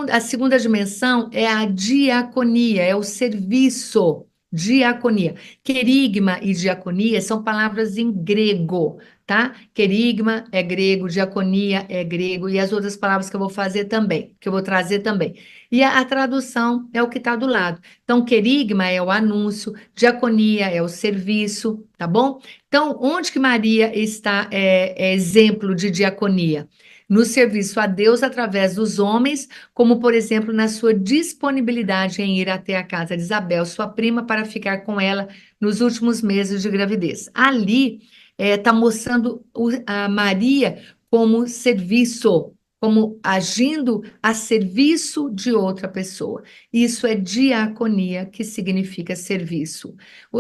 S1: A segunda dimensão é a diaconia, é o serviço. Diaconia. Querigma e diaconia são palavras em grego, tá? Querigma é grego, diaconia é grego, e as outras palavras que eu vou fazer também, que eu vou trazer também. E a tradução é o que está do lado. Então, querigma é o anúncio, diaconia é o serviço, tá bom? Então, onde que Maria está é exemplo de diaconia? No serviço a Deus através dos homens, como, por exemplo, na sua disponibilidade em ir até a casa de Isabel, sua prima, para ficar com ela nos últimos meses de gravidez. Ali está mostrando a Maria como serviço, como agindo a serviço de outra pessoa. Isso é diaconia, que significa serviço.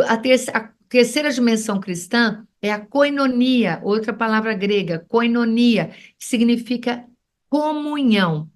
S1: A terceira dimensão cristã é a koinonia, outra palavra grega, koinonia, que significa comunhão.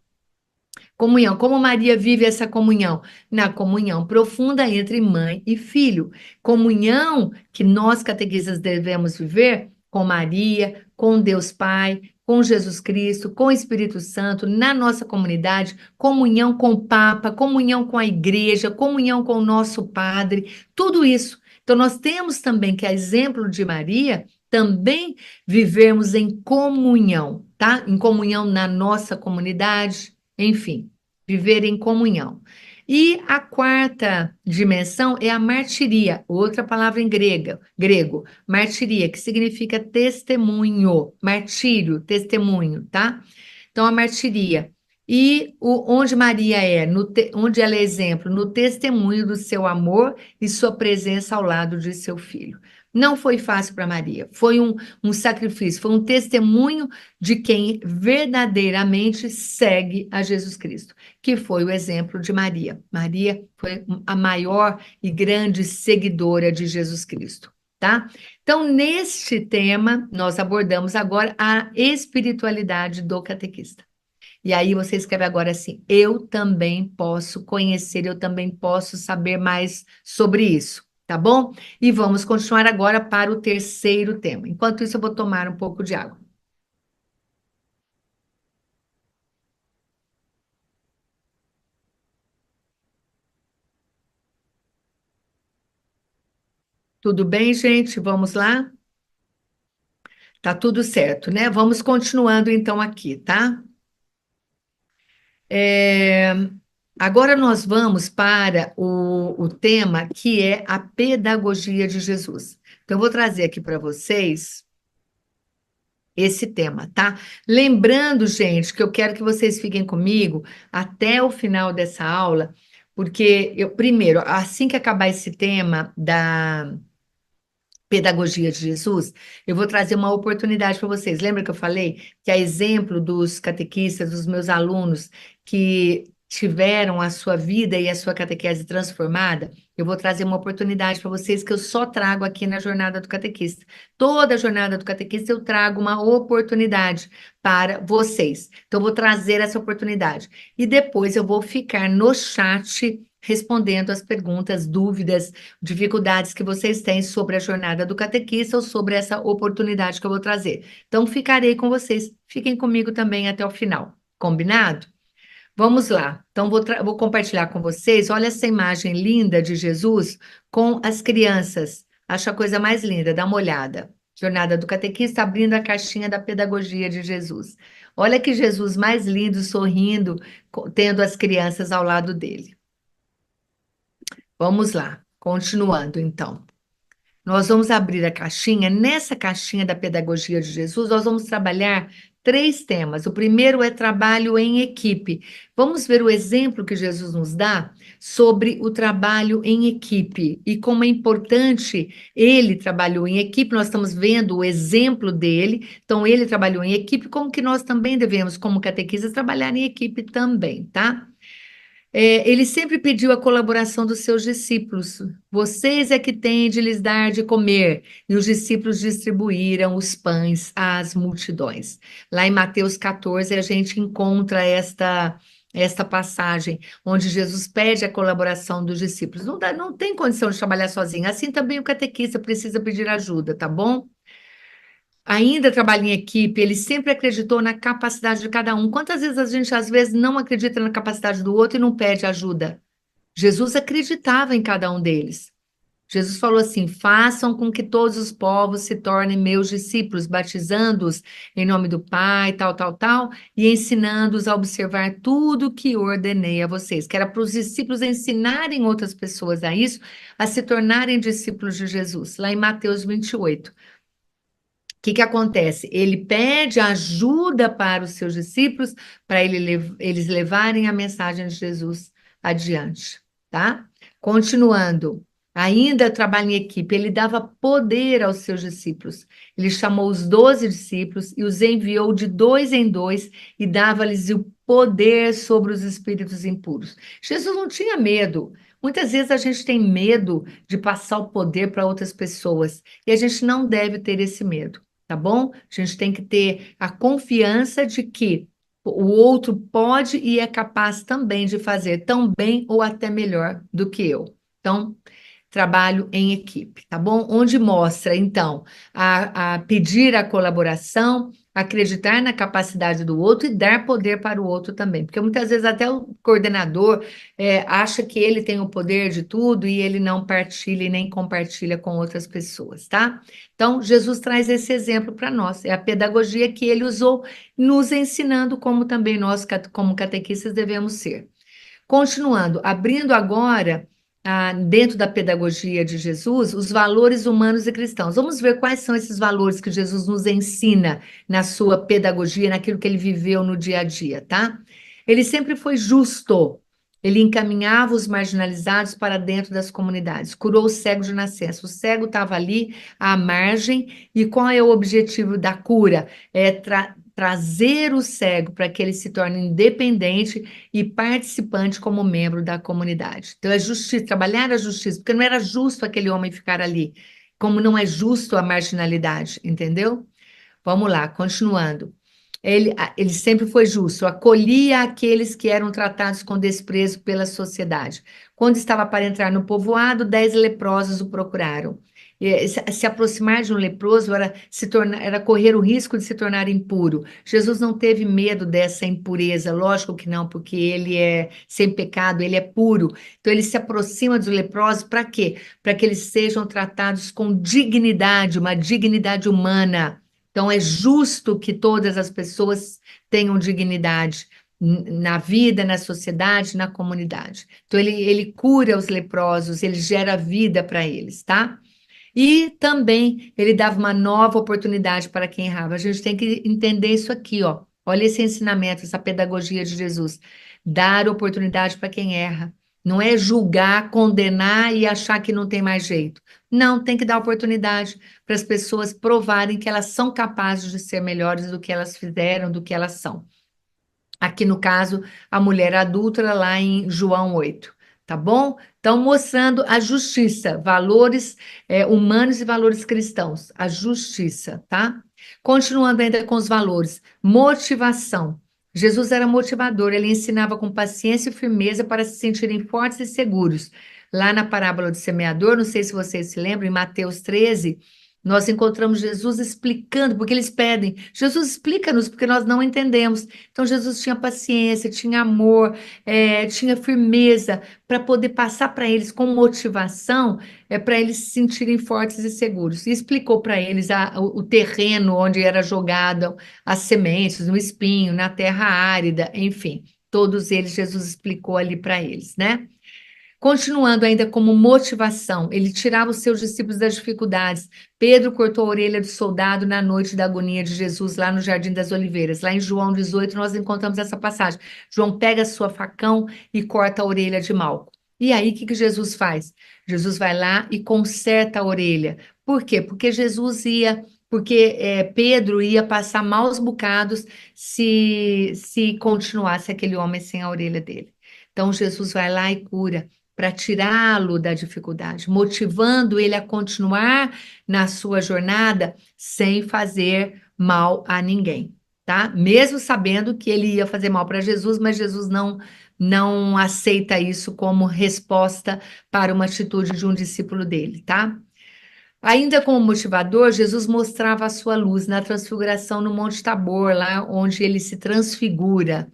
S1: Comunhão. Como Maria vive essa comunhão? Na comunhão profunda entre mãe e filho. Comunhão que nós, catequistas, devemos viver com Maria, com Deus Pai, com Jesus Cristo, com o Espírito Santo, na nossa comunidade, comunhão com o Papa, comunhão com a igreja, comunhão com o nosso Padre, tudo isso. Então, nós temos também que, a exemplo de Maria, também vivermos em comunhão, tá? Em comunhão na nossa comunidade, enfim, viver em comunhão. E a quarta dimensão é a martiria, outra palavra em grego, martiria, que significa testemunho, martírio, testemunho, tá? Então, a martiria. E onde Maria é, onde ela é exemplo, no testemunho do seu amor e sua presença ao lado de seu filho. Não foi fácil para Maria, foi um sacrifício, foi um testemunho de quem verdadeiramente segue a Jesus Cristo, que foi o exemplo de Maria. Maria foi a maior e grande seguidora de Jesus Cristo, tá? Então, neste tema, nós abordamos agora a espiritualidade do catequista. E aí você escreve agora assim: eu também posso conhecer, eu também posso saber mais sobre isso, tá bom? E vamos continuar agora para o terceiro tema. Enquanto isso, eu vou tomar um pouco de água. Tudo bem, gente? Vamos lá? Tá tudo certo, né? Vamos continuando então aqui, tá? Agora nós vamos para o tema que é a pedagogia de Jesus. Então, eu vou trazer aqui para vocês esse tema, tá? Lembrando, gente, que eu quero que vocês fiquem comigo até o final dessa aula, porque primeiro, assim que acabar esse tema da pedagogia de Jesus, eu vou trazer uma oportunidade para vocês. Lembra que eu falei que, a exemplo dos catequistas, dos meus alunos que tiveram a sua vida e a sua catequese transformada, eu vou trazer uma oportunidade para vocês que eu só trago aqui na Jornada do Catequista. Toda a Jornada do Catequista eu trago uma oportunidade para vocês. Então, eu vou trazer essa oportunidade. E depois eu vou ficar no chat respondendo as perguntas, dúvidas, dificuldades que vocês têm sobre a Jornada do Catequista ou sobre essa oportunidade que eu vou trazer. Então, ficarei com vocês. Fiquem comigo também até o final. Combinado? Vamos lá. Então, vou compartilhar com vocês. Olha essa imagem linda de Jesus com as crianças. Acho a coisa mais linda. Dá uma olhada. Jornada do Catequista abrindo a caixinha da pedagogia de Jesus. Olha que Jesus mais lindo, sorrindo, tendo as crianças ao lado dele. Vamos lá, continuando então. Nós vamos abrir a caixinha. Nessa caixinha da pedagogia de Jesus, nós vamos trabalhar 3 temas. O primeiro é trabalho em equipe. Vamos ver o exemplo que Jesus nos dá sobre o trabalho em equipe e como é importante ele trabalhou em equipe. Nós estamos vendo o exemplo dele. Então, ele trabalhou em equipe, como que nós também devemos, como catequistas, trabalhar em equipe também, tá? Ele sempre pediu a colaboração dos seus discípulos. Vocês é que têm de lhes dar de comer. E os discípulos distribuíram os pães às multidões. Lá em Mateus 14, a gente encontra esta passagem, onde Jesus pede a colaboração dos discípulos. Não tem condição de trabalhar sozinho. Assim também o catequista precisa pedir ajuda, tá bom? Ainda trabalha em equipe, ele sempre acreditou na capacidade de cada um. Quantas vezes a gente, às vezes, não acredita na capacidade do outro e não pede ajuda? Jesus acreditava em cada um deles. Jesus falou assim: façam com que todos os povos se tornem meus discípulos, batizando-os em nome do Pai, tal, tal, tal, e ensinando-os a observar tudo que ordenei a vocês. Que era para os discípulos ensinarem outras pessoas a isso, a se tornarem discípulos de Jesus. Lá em Mateus 28. O que acontece? Ele pede ajuda para os seus discípulos, para eles levarem a mensagem de Jesus adiante, tá? Continuando. Ainda trabalho em equipe, ele dava poder aos seus discípulos. Ele chamou os 12 discípulos e os enviou de dois em dois e dava-lhes o poder sobre os espíritos impuros. Jesus não tinha medo. Muitas vezes a gente tem medo de passar o poder para outras pessoas e a gente não deve ter esse medo, tá bom? A gente tem que ter a confiança de que o outro pode e é capaz também de fazer tão bem ou até melhor do que eu. Então, trabalho em equipe, tá bom? Onde mostra, então, a pedir a colaboração, acreditar na capacidade do outro e dar poder para o outro também. Porque muitas vezes até o coordenador acha que ele tem o poder de tudo e ele não partilha e nem compartilha com outras pessoas, tá? Então, Jesus traz esse exemplo para nós. É a pedagogia que ele usou, nos ensinando como também nós, como catequistas, devemos ser. Continuando, abrindo agora, dentro da pedagogia de Jesus, os valores humanos e cristãos. Vamos ver quais são esses valores que Jesus nos ensina na sua pedagogia, naquilo que ele viveu no dia a dia, tá? Ele sempre foi justo. Ele encaminhava os marginalizados para dentro das comunidades, curou o cego de nascença. O cego estava ali à margem, e qual é o objetivo da cura? É trazer o cego para que ele se torne independente e participante como membro da comunidade. Então, é justiça, trabalhar a justiça, porque não era justo aquele homem ficar ali, como não é justo a marginalidade, entendeu? Vamos lá, continuando. Ele sempre foi justo, acolhia aqueles que eram tratados com desprezo pela sociedade. Quando estava para entrar no povoado, 10 leprosos o procuraram. Se aproximar de um leproso era correr o risco de se tornar impuro. Jesus não teve medo dessa impureza, lógico que não, porque ele é sem pecado, ele é puro. Então ele se aproxima dos leprosos para quê? Para que eles sejam tratados com dignidade, uma dignidade humana. Então, é justo que todas as pessoas tenham dignidade na vida, na sociedade, na comunidade. Então, ele cura os leprosos, ele gera vida para eles, tá? E também ele dava uma nova oportunidade para quem errava. A gente tem que entender isso aqui, ó. Olha esse ensinamento, essa pedagogia de Jesus. Dar oportunidade para quem erra. Não é julgar, condenar e achar que não tem mais jeito. Não, tem que dar oportunidade para as pessoas provarem que elas são capazes de ser melhores do que elas fizeram, do que elas são. Aqui no caso, a mulher adúltera, lá em João 8, tá bom? Então, mostrando a justiça, valores humanos e valores cristãos, a justiça, tá? Continuando ainda com os valores, motivação. Jesus era motivador, ele ensinava com paciência e firmeza para se sentirem fortes e seguros. Lá na parábola do semeador, não sei se vocês se lembram, em Mateus 13, nós encontramos Jesus explicando, porque eles pedem, Jesus explica-nos, porque nós não entendemos. Então, Jesus tinha paciência, tinha amor, tinha firmeza, para poder passar para eles com motivação, para eles se sentirem fortes e seguros. E explicou para eles o terreno onde era jogado as sementes, no espinho, na terra árida, enfim. Todos eles, Jesus explicou ali para eles, né? Continuando ainda como motivação, ele tirava os seus discípulos das dificuldades. Pedro cortou a orelha do soldado na noite da agonia de Jesus, lá no Jardim das Oliveiras. Lá em João 18, nós encontramos essa passagem. João pega sua facão e corta a orelha de Malco. E aí, o que Jesus faz? Jesus vai lá e conserta a orelha. Por quê? Porque Pedro ia passar maus bocados se continuasse aquele homem sem a orelha dele. Então, Jesus vai lá e cura para tirá-lo da dificuldade, motivando ele a continuar na sua jornada sem fazer mal a ninguém, tá? Mesmo sabendo que ele ia fazer mal para Jesus, mas Jesus não aceita isso como resposta para uma atitude de um discípulo dele, tá? Ainda como motivador, Jesus mostrava a sua luz na transfiguração no Monte Tabor, lá onde ele se transfigura.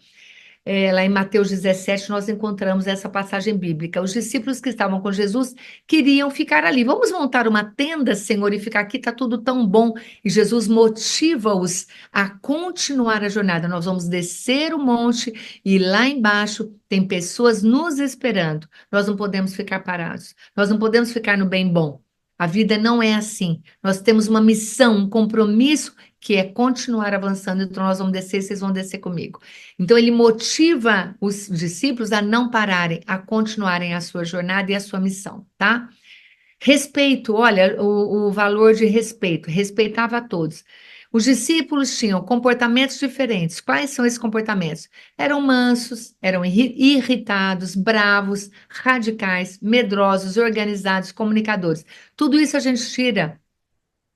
S1: Lá em Mateus 17, nós encontramos essa passagem bíblica. Os discípulos que estavam com Jesus queriam ficar ali. Vamos montar uma tenda, Senhor, e ficar aqui, está tudo tão bom. E Jesus motiva-os a continuar a jornada. Nós vamos descer o monte e lá embaixo tem pessoas nos esperando. Nós não podemos ficar parados. Nós não podemos ficar no bem bom. A vida não é assim. Nós temos uma missão, um compromisso que é continuar avançando. Então, nós vamos descer, vocês vão descer comigo. Então, ele motiva os discípulos a não pararem, a continuarem a sua jornada e a sua missão, tá? Respeito, olha, o valor de respeito, respeitava a todos. Os discípulos tinham comportamentos diferentes. Quais são esses comportamentos? Eram mansos, eram irritados, bravos, radicais, medrosos, organizados, comunicadores. Tudo isso a gente tira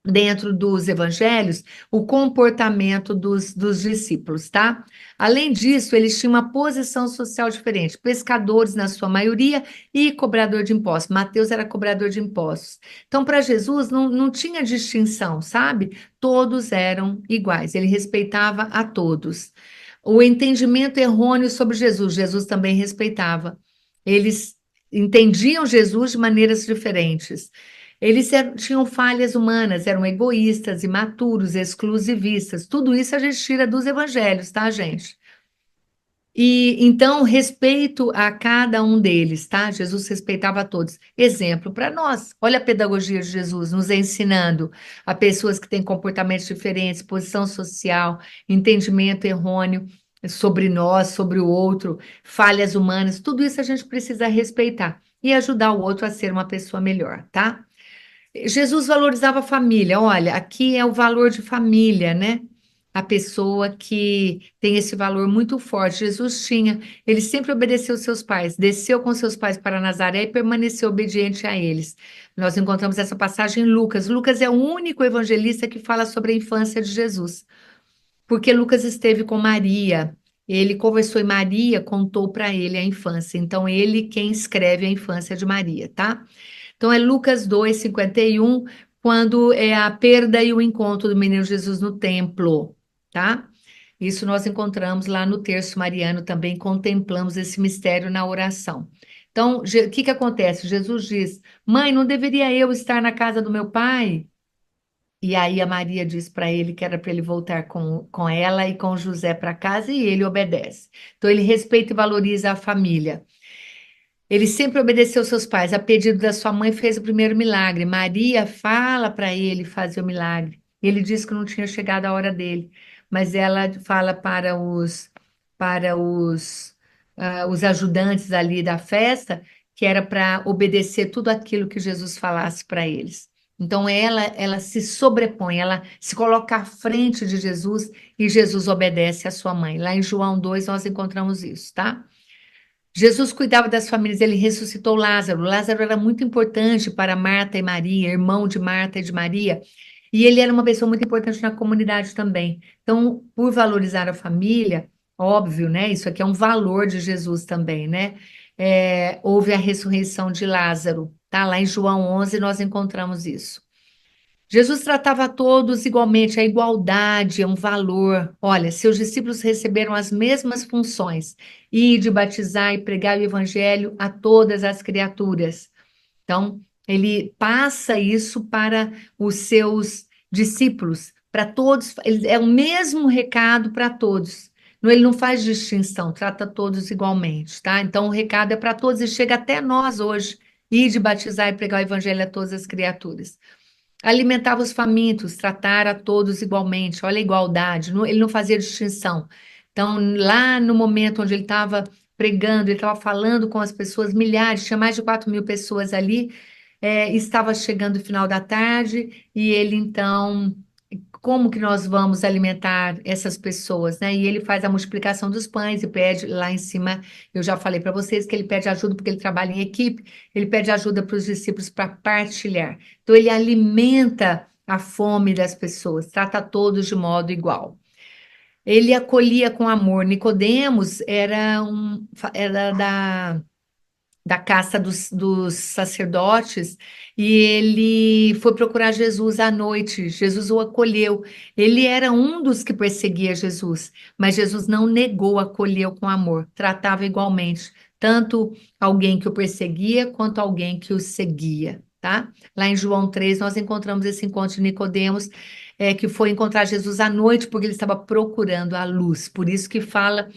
S1: dentro dos evangelhos o comportamento dos discípulos, tá? Além disso, eles tinham uma posição social diferente, pescadores na sua maioria e cobrador de impostos. Mateus era cobrador de impostos. Então, para Jesus, não tinha distinção, sabe? Todos eram iguais, ele respeitava a todos. O entendimento errôneo sobre Jesus, Jesus também respeitava. Eles entendiam Jesus de maneiras diferentes. Tinham falhas humanas, eram egoístas, imaturos, exclusivistas. Tudo isso a gente tira dos evangelhos, tá, gente? E então, respeito a cada um deles, tá? Jesus respeitava a todos. Exemplo para nós. Olha a pedagogia de Jesus nos ensinando a pessoas que têm comportamentos diferentes, posição social, entendimento errôneo sobre nós, sobre o outro, falhas humanas. Tudo isso a gente precisa respeitar e ajudar o outro a ser uma pessoa melhor, tá? Jesus valorizava a família. Olha, aqui é o valor de família, né? A pessoa que tem esse valor muito forte. Jesus tinha, ele sempre obedeceu aos seus pais, desceu com seus pais para Nazaré e permaneceu obediente a eles. Nós encontramos essa passagem em Lucas. Lucas é o único evangelista que fala sobre a infância de Jesus, porque Lucas esteve com Maria. Ele conversou e Maria contou para ele a infância. Então, ele quem escreve a infância de Maria, tá? Então, é Lucas 2:51, quando é a perda e o encontro do menino Jesus no templo, tá? Isso nós encontramos lá no terço mariano, também contemplamos esse mistério na oração. Então, o que que acontece? Jesus diz: Mãe, não deveria eu estar na casa do meu pai? E aí a Maria diz para ele que era para ele voltar com ela e com José para casa, e ele obedece. Então, ele respeita e valoriza a família. Ele sempre obedeceu aos seus pais. A pedido da sua mãe, fez o primeiro milagre. Maria fala para ele fazer o milagre. Ele disse que não tinha chegado a hora dele, mas ela fala para os ajudantes ali da festa que era para obedecer tudo aquilo que Jesus falasse para eles. Então ela se sobrepõe, ela se coloca à frente de Jesus e Jesus obedece à sua mãe. Lá em João 2 nós encontramos isso, tá? Jesus cuidava das famílias, ele ressuscitou Lázaro. Lázaro era muito importante para Marta e Maria, irmão de Marta e de Maria, e ele era uma pessoa muito importante na comunidade também. Então, por valorizar a família, óbvio, né? Isso aqui é um valor de Jesus também, né? Houve a ressurreição de Lázaro, tá? Lá em João 11 nós encontramos isso. Jesus tratava a todos igualmente, a igualdade é um valor. Olha, seus discípulos receberam as mesmas funções, ir de batizar e pregar o evangelho a todas as criaturas. Então, ele passa isso para os seus discípulos, para todos, é o mesmo recado para todos. Ele não faz distinção, trata todos igualmente, tá? Então, o recado é para todos e chega até nós hoje, ir de batizar e pregar o evangelho a todas as criaturas. Alimentava os famintos, tratar a todos igualmente, olha a igualdade, ele não fazia distinção. Então, lá no momento onde ele estava pregando, ele estava falando com as pessoas, milhares, tinha mais de 4.000 pessoas ali, estava chegando o final da tarde, e ele então, como que nós vamos alimentar essas pessoas, né? E ele faz a multiplicação dos pães e pede lá em cima, eu já falei para vocês que ele pede ajuda porque ele trabalha em equipe, ele pede ajuda para os discípulos para partilhar. Então ele alimenta a fome das pessoas, trata todos de modo igual. Ele acolhia com amor. Nicodemos era da casta dos sacerdotes, e ele foi procurar Jesus à noite. Jesus o acolheu. Ele era um dos que perseguia Jesus, mas Jesus não negou, acolheu com amor, tratava igualmente, tanto alguém que o perseguia quanto alguém que o seguia, tá? Lá em João 3, nós encontramos esse encontro de Nicodemos, que foi encontrar Jesus à noite, porque ele estava procurando a luz. Por isso que fala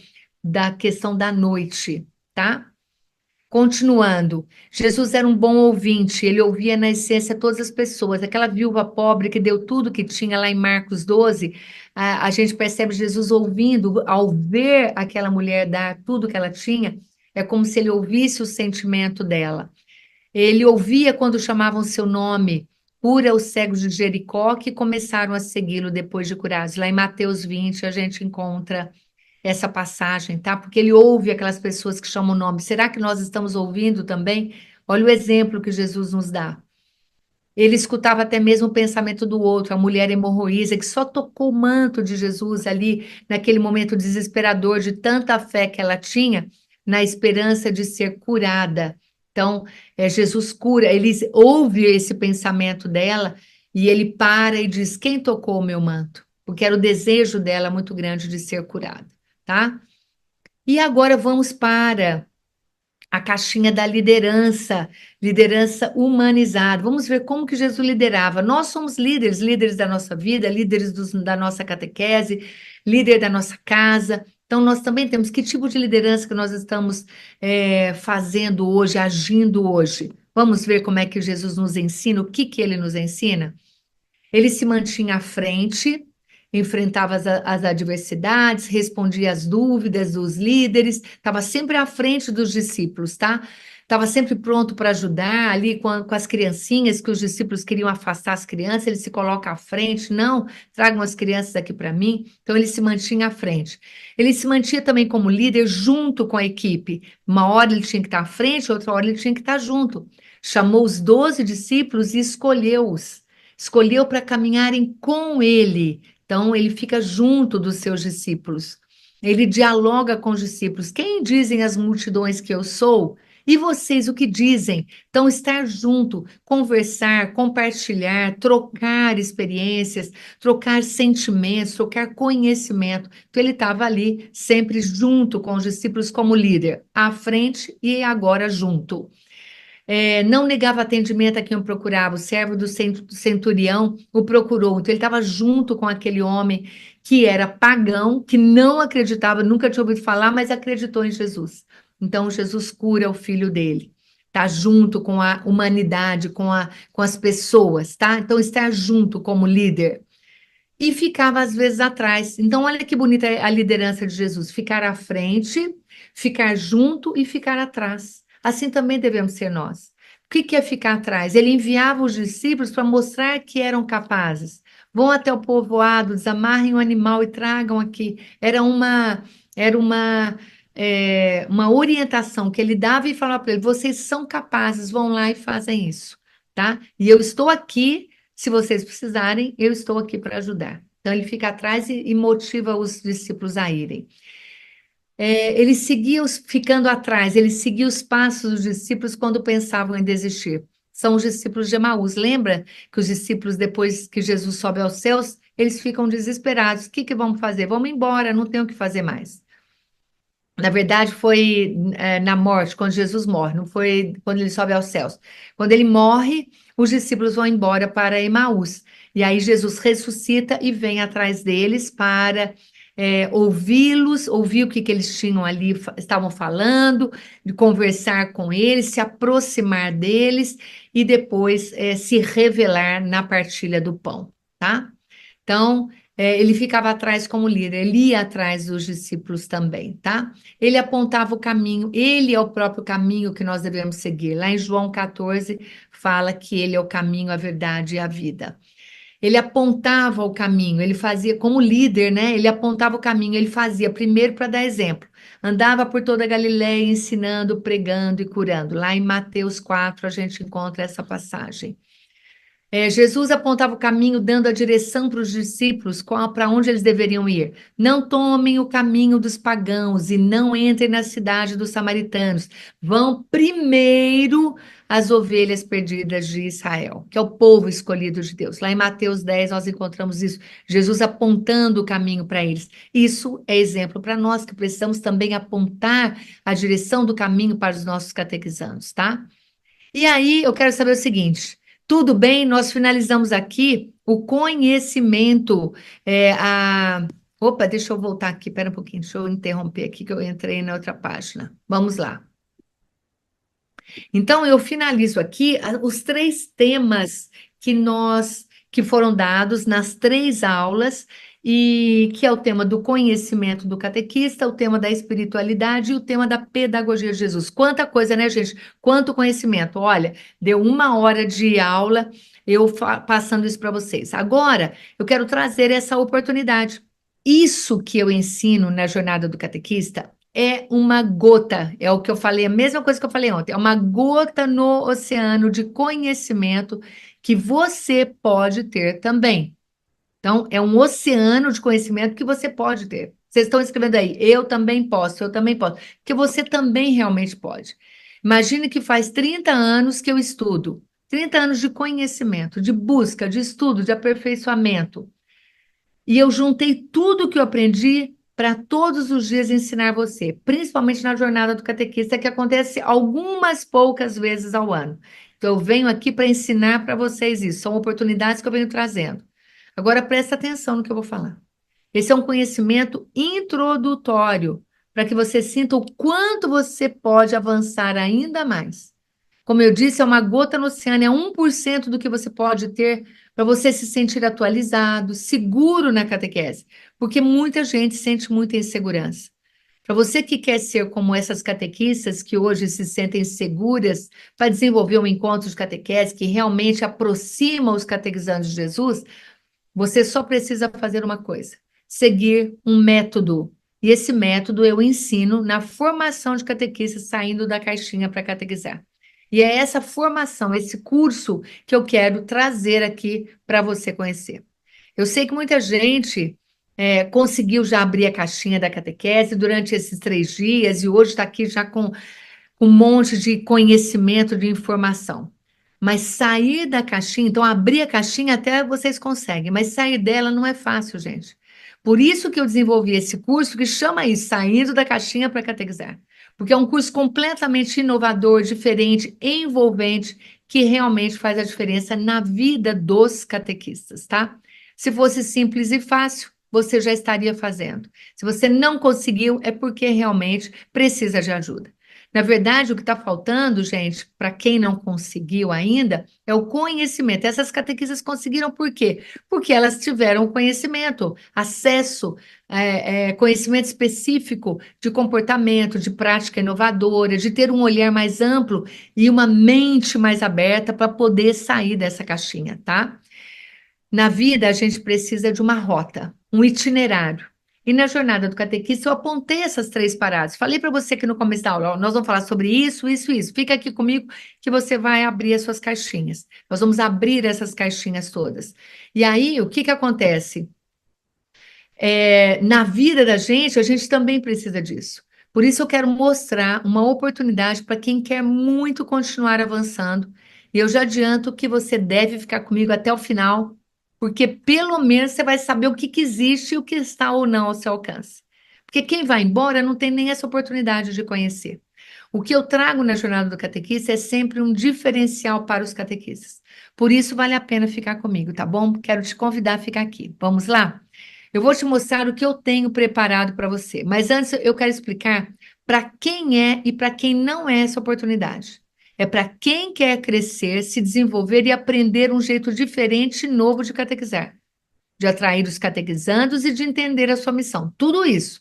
S1: da questão da noite, tá? Continuando, Jesus era um bom ouvinte, ele ouvia na essência todas as pessoas. Aquela viúva pobre que deu tudo que tinha lá em Marcos 12, a gente percebe Jesus ouvindo, ao ver aquela mulher dar tudo que ela tinha, é como se ele ouvisse o sentimento dela. Ele ouvia quando chamavam seu nome, cura os cegos de Jericó, que começaram a segui-lo depois de curados. Lá em Mateus 20, a gente encontra essa passagem, tá? Porque ele ouve aquelas pessoas que chamam o nome. Será que nós estamos ouvindo também? Olha o exemplo que Jesus nos dá. Ele escutava até mesmo o pensamento do outro, a mulher hemorroísa, que só tocou o manto de Jesus ali, naquele momento desesperador de tanta fé que ela tinha, na esperança de ser curada. Então, Jesus cura, ele ouve esse pensamento dela e ele para e diz: Quem tocou o meu manto? Porque era o desejo dela muito grande de ser curada, tá? E agora vamos para a caixinha da liderança, liderança humanizada. Vamos ver como que Jesus liderava. Nós somos líderes, líderes da nossa vida, líderes da nossa catequese, líder da nossa casa. Então, nós também temos que tipo de liderança que nós estamos fazendo hoje, agindo hoje. Vamos ver como é que Jesus nos ensina, o que que ele nos ensina? Ele se mantinha à frente, enfrentava as adversidades, respondia às dúvidas dos líderes, estava sempre à frente dos discípulos, tá? Estava sempre pronto para ajudar ali com as criancinhas, que os discípulos queriam afastar as crianças, ele se coloca à frente, não, tragam as crianças aqui para mim. Então, ele se mantinha à frente. Ele se mantinha também como líder junto com a equipe. Uma hora ele tinha que estar à frente, outra hora ele tinha que estar junto. Chamou os 12 discípulos e escolheu-os. Escolheu para caminharem com ele. Então, ele fica junto dos seus discípulos. Ele dialoga com os discípulos. Quem dizem as multidões que eu sou? E vocês, o que dizem? Então, estar junto, conversar, compartilhar, trocar experiências, trocar sentimentos, trocar conhecimento. Então, ele estava ali, sempre junto com os discípulos como líder, à frente e agora junto. Não negava atendimento a quem o procurava, o servo do centurião o procurou, então ele estava junto com aquele homem que era pagão, que não acreditava, nunca tinha ouvido falar, mas acreditou em Jesus. Então Jesus cura o filho dele, tá junto com a humanidade, com as pessoas, tá? Então estar junto como líder. E ficava às vezes atrás. Então olha que bonita a liderança de Jesus, ficar à frente, ficar junto e ficar atrás. Assim também devemos ser nós. O que é ficar atrás? Ele enviava os discípulos para mostrar que eram capazes. Vão até o povoado, desamarrem o animal e tragam aqui. Era uma orientação que ele dava e falava para ele: vocês são capazes, vão lá e fazem isso, tá? E eu estou aqui, se vocês precisarem, eu estou aqui para ajudar. Então ele fica atrás e motiva os discípulos a irem. Ele seguia ficando atrás, ele seguia os passos dos discípulos quando pensavam em desistir. São os discípulos de Emaús. Lembra que os discípulos, depois que Jesus sobe aos céus, eles ficam desesperados. O que vamos fazer? Vamos embora, não tem o que fazer mais. Na verdade, foi na morte, quando Jesus morre, não foi quando ele sobe aos céus. Quando ele morre, os discípulos vão embora para Emaús. E aí Jesus ressuscita e vem atrás deles para ouvi-los, ouvir o que eles tinham ali, estavam falando, de conversar com eles, se aproximar deles e depois se revelar na partilha do pão, tá? Então, ele ficava atrás como líder, ele ia atrás dos discípulos também, tá? Ele apontava o caminho, ele é o próprio caminho que nós devemos seguir. Lá em João 14, fala que ele é o caminho, a verdade e a vida. Ele apontava o caminho, ele fazia como líder, né? Ele apontava o caminho, ele fazia primeiro para dar exemplo. Andava por toda a Galiléia ensinando, pregando e curando. Lá em Mateus 4 a gente encontra essa passagem. Jesus apontava o caminho, dando a direção para os discípulos para onde eles deveriam ir. Não tomem o caminho dos pagãos e não entrem na cidade dos samaritanos. Vão primeiro às ovelhas perdidas de Israel, que é o povo escolhido de Deus. Lá em Mateus 10 nós encontramos isso, Jesus apontando o caminho para eles. Isso é exemplo para nós que precisamos também apontar a direção do caminho para os nossos catequizandos, tá? E aí eu quero saber o seguinte: tudo bem, nós finalizamos aqui o conhecimento. Opa, deixa eu voltar aqui, espera um pouquinho, deixa eu interromper aqui que eu entrei na outra página. Vamos lá. Então, eu finalizo aqui os 3 temas que foram dados nas 3 aulas e que é o tema do conhecimento do catequista, o tema da espiritualidade e o tema da pedagogia de Jesus. Quanta coisa, né, gente? Quanto conhecimento. Olha, deu 1 hora de aula eu passando isso para vocês. Agora, eu quero trazer essa oportunidade. Isso que eu ensino na jornada do catequista é uma gota, é o que eu falei, a mesma coisa que eu falei ontem, é uma gota no oceano de conhecimento que você pode ter também. Então, é um oceano de conhecimento que você pode ter. Vocês estão escrevendo aí, eu também posso, porque você também realmente pode. Imagine que faz 30 anos que eu estudo, 30 anos de conhecimento, de busca, de estudo, de aperfeiçoamento. E eu juntei tudo que eu aprendi para todos os dias ensinar você, principalmente na jornada do catequista, que acontece algumas poucas vezes ao ano. Então, eu venho aqui para ensinar para vocês isso, são oportunidades que eu venho trazendo. Agora, presta atenção no que eu vou falar. Esse é um conhecimento introdutório, para que você sinta o quanto você pode avançar ainda mais. Como eu disse, é uma gota no oceano, é 1% do que você pode ter para você se sentir atualizado, seguro na catequese, porque muita gente sente muita insegurança. Para você que quer ser como essas catequistas que hoje se sentem seguras para desenvolver um encontro de catequese que realmente aproxima os catequizandos de Jesus, você só precisa fazer uma coisa: seguir um método. E esse método eu ensino na formação de catequistas saindo da caixinha para catequizar. E é essa formação, esse curso que eu quero trazer aqui para você conhecer. Eu sei que muita gente conseguiu já abrir a caixinha da catequese durante esses 3 dias e hoje está aqui já com um monte de conhecimento, de informação. Mas sair da caixinha, então abrir a caixinha até vocês conseguem, mas sair dela não é fácil, gente. Por isso que eu desenvolvi esse curso que chama isso, Saindo da Caixinha para Catequizar. Porque é um curso completamente inovador, diferente, envolvente, que realmente faz a diferença na vida dos catequistas, tá? Se fosse simples e fácil, você já estaria fazendo. Se você não conseguiu, é porque realmente precisa de ajuda. Na verdade, o que está faltando, gente, para quem não conseguiu ainda, é o conhecimento. Essas catequistas conseguiram por quê? Porque elas tiveram conhecimento, acesso, conhecimento específico de comportamento, de prática inovadora, de ter um olhar mais amplo e uma mente mais aberta para poder sair dessa caixinha, tá? Na vida, a gente precisa de uma rota, um itinerário. E na jornada do catequista, eu apontei essas 3 paradas. Falei para você aqui no começo da aula, ó, nós vamos falar sobre isso, isso, isso. Fica aqui comigo que você vai abrir as suas caixinhas. Nós vamos abrir essas caixinhas todas. E aí, o que que acontece? Na vida da gente, a gente também precisa disso. Por isso, eu quero mostrar uma oportunidade para quem quer muito continuar avançando. E eu já adianto que você deve ficar comigo até o final, porque pelo menos você vai saber o que que existe e o que está ou não ao seu alcance. Porque quem vai embora não tem nem essa oportunidade de conhecer. O que eu trago na jornada do catequista é sempre um diferencial para os catequistas. Por isso, vale a pena ficar comigo, tá bom? Quero te convidar a ficar aqui. Vamos lá? Eu vou te mostrar o que eu tenho preparado para você. Mas antes, eu quero explicar para quem é e para quem não é essa oportunidade. É para quem quer crescer, se desenvolver e aprender um jeito diferente e novo de catequizar, de atrair os catequizandos e de entender a sua missão. Tudo isso.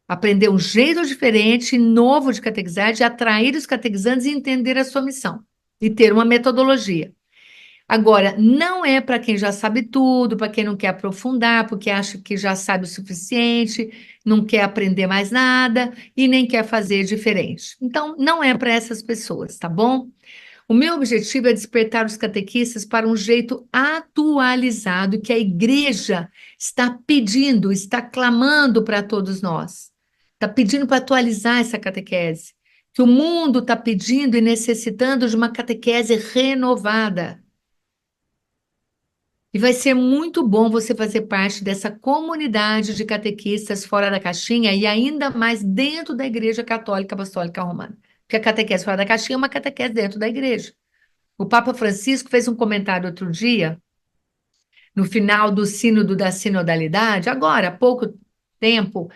S1: Aprender um jeito diferente e novo de catequizar, de atrair os catequizandos e entender a sua missão. E ter uma metodologia. Agora, não é para quem já sabe tudo, para quem não quer aprofundar, porque acha que já sabe o suficiente, não quer aprender mais nada e nem quer fazer diferente. Então, não é para essas pessoas, tá bom? O meu objetivo é despertar os catequistas para um jeito atualizado que a igreja está pedindo, está clamando para todos nós. Está pedindo para atualizar essa catequese. Que o mundo está pedindo e necessitando de uma catequese renovada. E vai ser muito bom você fazer parte dessa comunidade de catequistas fora da caixinha e ainda mais dentro da Igreja Católica Apostólica Romana. Porque a catequese fora da caixinha é uma catequese dentro da igreja. O Papa Francisco fez um comentário outro dia, no final do sínodo da sinodalidade, agora, há pouco tempo,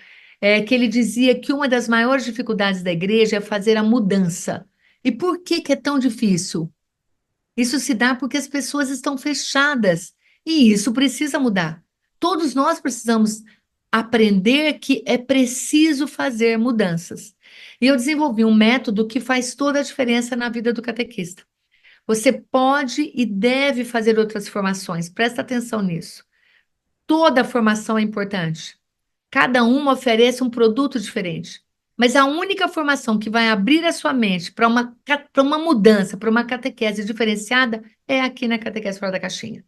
S1: que ele dizia que uma das maiores dificuldades da igreja é fazer a mudança. E por que que é tão difícil? Isso se dá porque as pessoas estão fechadas. E isso precisa mudar. todos nós precisamos aprender que é preciso fazer mudanças. E eu desenvolvi um método que faz toda a diferença na vida do catequista. Você pode e deve fazer outras formações, presta atenção nisso. Toda formação é importante. Cada uma oferece um produto diferente. Mas a única formação que vai abrir a sua mente para uma mudança, para uma catequese diferenciada, é aqui na Catequese Fora da Caixinha.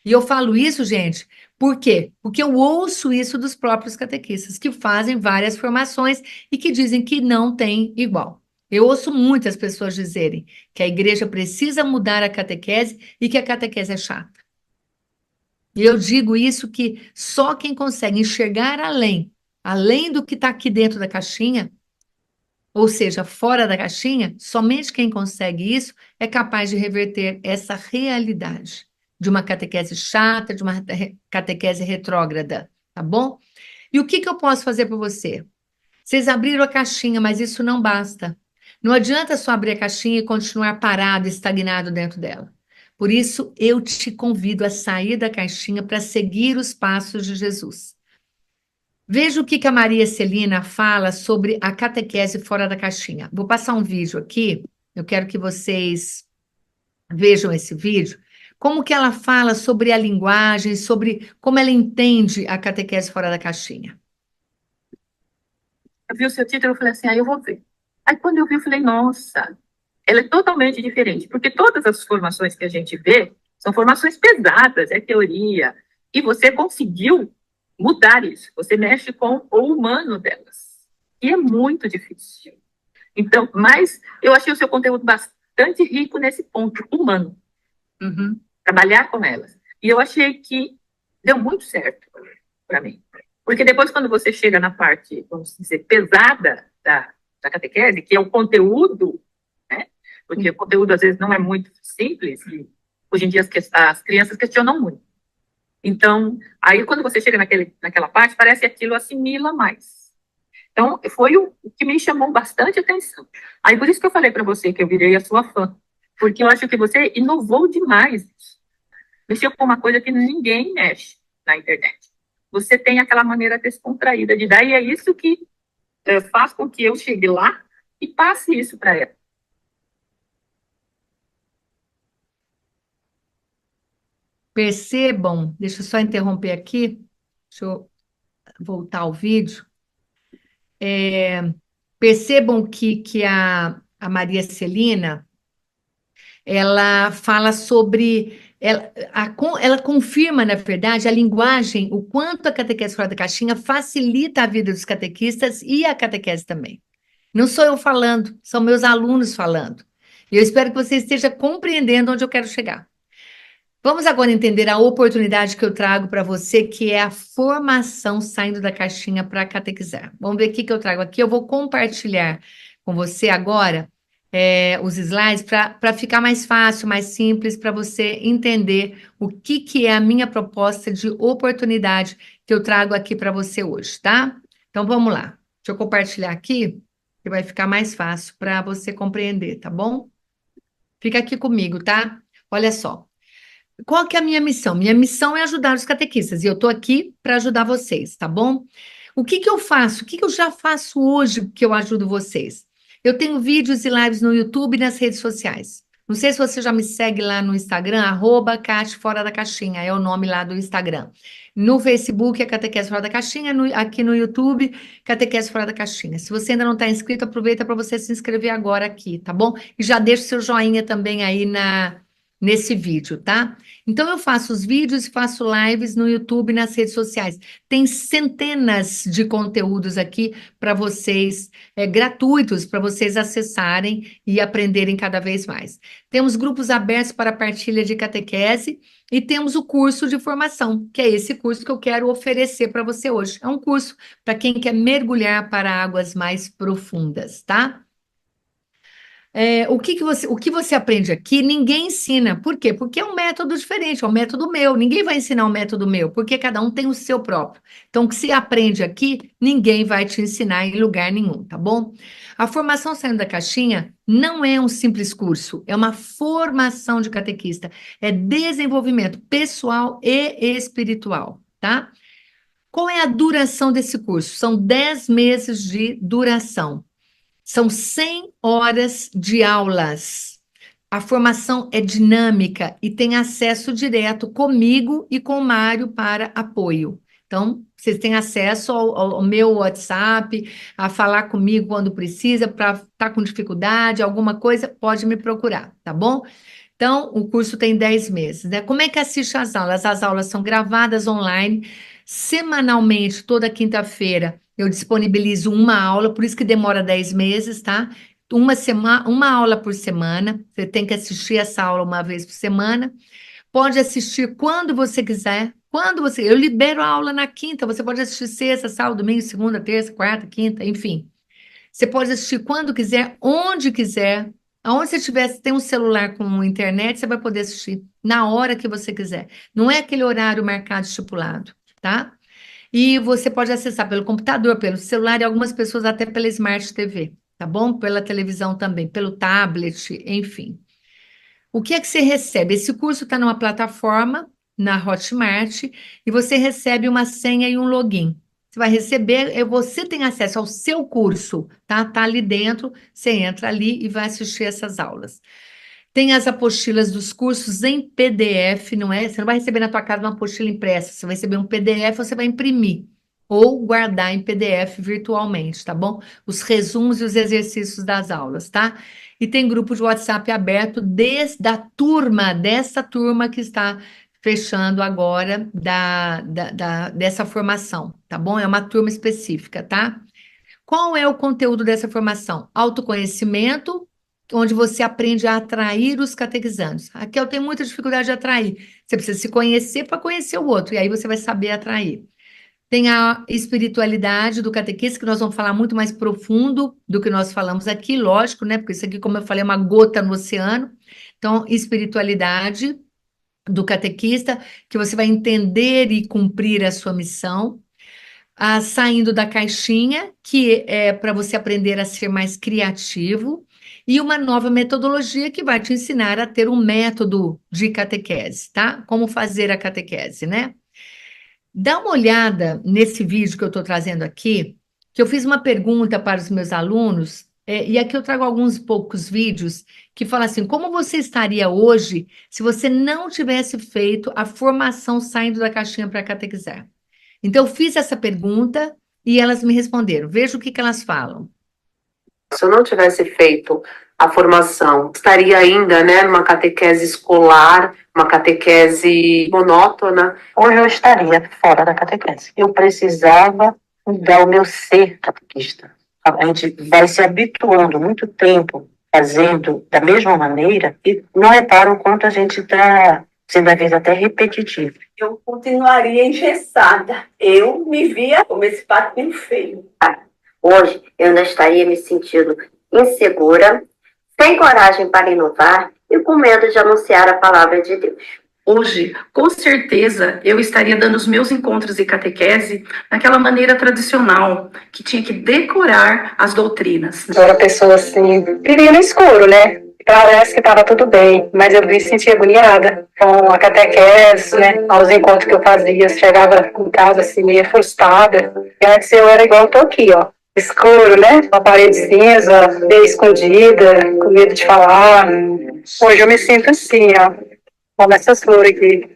S1: E eu falo isso, gente, por quê? Porque eu ouço isso dos próprios catequistas, que fazem várias formações e que dizem que não tem igual. Eu ouço muitas pessoas dizerem que a igreja precisa mudar a catequese e que a catequese é chata. E eu digo isso que só quem consegue enxergar além do que está aqui dentro da caixinha, ou seja, fora da caixinha, somente quem consegue isso é capaz de reverter essa realidade de uma catequese chata, de uma catequese retrógrada, tá bom? E o que eu posso fazer por você? Vocês abriram a caixinha, mas isso não basta. Não adianta só abrir a caixinha e continuar parado, estagnado dentro dela. Por isso, eu te convido a sair da caixinha para seguir os passos de Jesus. Veja o que a Maria Celina fala sobre a catequese fora da caixinha. Vou passar um vídeo aqui, eu quero que vocês vejam esse vídeo, como que ela fala sobre a linguagem, sobre como ela entende a catequese fora da caixinha.
S4: Eu vi o seu título, eu falei assim, eu vou ver. Aí quando eu vi, eu falei, nossa, ela é totalmente diferente, porque todas as formações que a gente vê são formações pesadas, é teoria, e você conseguiu mudar isso, você mexe com o humano delas, e é muito difícil. Então, mas eu achei o seu conteúdo bastante rico nesse ponto humano, trabalhar com elas, e eu achei que deu muito certo para mim, porque depois quando você chega na parte, vamos dizer, pesada da catequese, que é o conteúdo, né? Porque o conteúdo às vezes não é muito simples, e hoje em dia as crianças questionam muito. Então, aí quando você chega naquela parte, parece que aquilo assimila mais. Então, foi o que me chamou bastante atenção. Aí por isso que eu falei para você que eu virei a sua fã, porque eu acho que você inovou demais. Mexeu com uma coisa que ninguém mexe na internet. Você tem aquela maneira descontraída de dar, e é isso que faz com que eu chegue lá e passe isso para ela.
S1: Percebam, deixa eu só interromper aqui, deixa eu voltar ao vídeo. Percebam que a Maria Celina, ela fala sobre, ela confirma, na verdade, a linguagem, o quanto a catequese fora da caixinha facilita a vida dos catequistas e a catequese também. Não sou eu falando, são meus alunos falando. E eu espero que você esteja compreendendo onde eu quero chegar. Vamos agora entender a oportunidade que eu trago para você, que é a formação saindo da caixinha para catequizar. Vamos ver o que eu trago aqui. Eu vou compartilhar com você agora os slides para ficar mais fácil, mais simples, para você entender o que é a minha proposta de oportunidade que eu trago aqui para você hoje, tá? Então, vamos lá. Deixa eu compartilhar aqui, que vai ficar mais fácil para você compreender, tá bom? Fica aqui comigo, tá? Olha só. Qual que é a minha missão? Minha missão é ajudar os catequistas, e eu estou aqui para ajudar vocês, tá bom? O que eu faço? O que eu já faço hoje que eu ajudo vocês? Eu tenho vídeos e lives no YouTube e nas redes sociais. Não sei se você já me segue lá no Instagram, @Cate Fora da Caixinha, é o nome lá do Instagram. No Facebook é Catequese Fora da Caixinha, aqui no YouTube, Catequese Fora da Caixinha. Se você ainda não está inscrito, aproveita para você se inscrever agora aqui, tá bom? E já deixa o seu joinha também aí nesse vídeo, tá? Então, eu faço os vídeos e faço lives no YouTube e nas redes sociais. Tem centenas de conteúdos aqui para vocês, gratuitos, para vocês acessarem e aprenderem cada vez mais. Temos grupos abertos para partilha de catequese e temos o curso de formação, que é esse curso que eu quero oferecer para você hoje. É um curso para quem quer mergulhar para águas mais profundas, tá? O que você aprende aqui, ninguém ensina. Por quê? Porque é um método diferente, é um método meu. Ninguém vai ensinar um método meu, porque cada um tem o seu próprio. Então, o que se aprende aqui, ninguém vai te ensinar em lugar nenhum, tá bom? A formação saindo da caixinha não é um simples curso, é uma formação de catequista. É desenvolvimento pessoal e espiritual. tá? Qual é a duração desse curso? São 10 meses de duração. São 100 horas de aulas. A formação é dinâmica e tem acesso direto comigo e com o Mário para apoio. Então, vocês têm acesso ao meu WhatsApp, a falar comigo quando precisa, para estar com dificuldade, alguma coisa, pode me procurar, tá bom? Então, o curso tem 10 meses, né? Como é que assiste às aulas? As aulas são gravadas online, semanalmente, toda quinta-feira, eu disponibilizo uma aula, por isso que demora 10 meses, tá? Uma aula por semana, você tem que assistir essa aula uma vez por semana. Pode assistir quando você quiser, eu libero a aula na quinta, você pode assistir sexta, sábado, domingo, segunda, terça, quarta, quinta, enfim. Você pode assistir quando quiser, onde quiser. Aonde você tiver, se tem um celular com internet, você vai poder assistir na hora que você quiser. Não é aquele horário marcado, estipulado, tá? E você pode acessar pelo computador, pelo celular e algumas pessoas até pela Smart TV, tá bom? Pela televisão também, pelo tablet, enfim. O que é que você recebe? Esse curso está numa plataforma, na Hotmart, e você recebe uma senha e um login. Você vai receber, você tem acesso ao seu curso, tá? Tá ali dentro, você entra ali e vai assistir essas aulas. Tem as apostilas dos cursos em PDF, não é? Você não vai receber na tua casa uma apostila impressa, você vai receber um PDF, você vai imprimir ou guardar em PDF virtualmente, tá bom? Os resumos e os exercícios das aulas, tá? E tem grupo de WhatsApp aberto dessa turma que está fechando agora dessa formação, tá bom? É uma turma específica, tá? Qual é o conteúdo dessa formação? Autoconhecimento, onde você aprende a atrair os catequizandos. Aqui eu tenho muita dificuldade de atrair. Você precisa se conhecer para conhecer o outro, e aí você vai saber atrair. Tem a espiritualidade do catequista, que nós vamos falar muito mais profundo do que nós falamos aqui, lógico, né? Porque isso aqui, como eu falei, é uma gota no oceano. Então, espiritualidade do catequista, que você vai entender e cumprir a sua missão. Saindo da caixinha, que é para você aprender a ser mais criativo, e uma nova metodologia que vai te ensinar a ter um método de catequese, tá? Como fazer a catequese, né? Dá uma olhada nesse vídeo que eu estou trazendo aqui, que eu fiz uma pergunta para os meus alunos, e aqui eu trago alguns poucos vídeos que falam assim: como você estaria hoje se você não tivesse feito a formação saindo da caixinha para catequizar? Então, eu fiz essa pergunta e elas me responderam. Veja o que elas falam.
S7: Se eu não tivesse feito a formação, estaria ainda, né, numa catequese escolar, uma catequese monótona.
S8: Hoje eu estaria fora da catequese. Eu precisava mudar o meu ser catequista. A gente vai se habituando muito tempo fazendo da mesma maneira e não repara o quanto a gente está sendo, às vezes, até repetitivo.
S9: Eu continuaria engessada. Eu me via como esse patinho feio.
S10: Hoje, eu ainda estaria me sentindo insegura, sem coragem para inovar e com medo de anunciar a palavra de Deus.
S4: Hoje, com certeza, eu estaria dando os meus encontros de catequese naquela maneira tradicional, que tinha que decorar as doutrinas.
S3: Eu era pessoa assim, vivia no escuro, né? Parece que estava tudo bem, mas eu me sentia agoniada com a catequese, né? Aos encontros que eu fazia, eu chegava em casa assim, meio frustrada. E antes eu era igual eu tô aqui, ó. Escuro, né? Uma parede cinza, meio escondida, com medo de falar. Hoje eu me sinto assim, ó, como essas flores aqui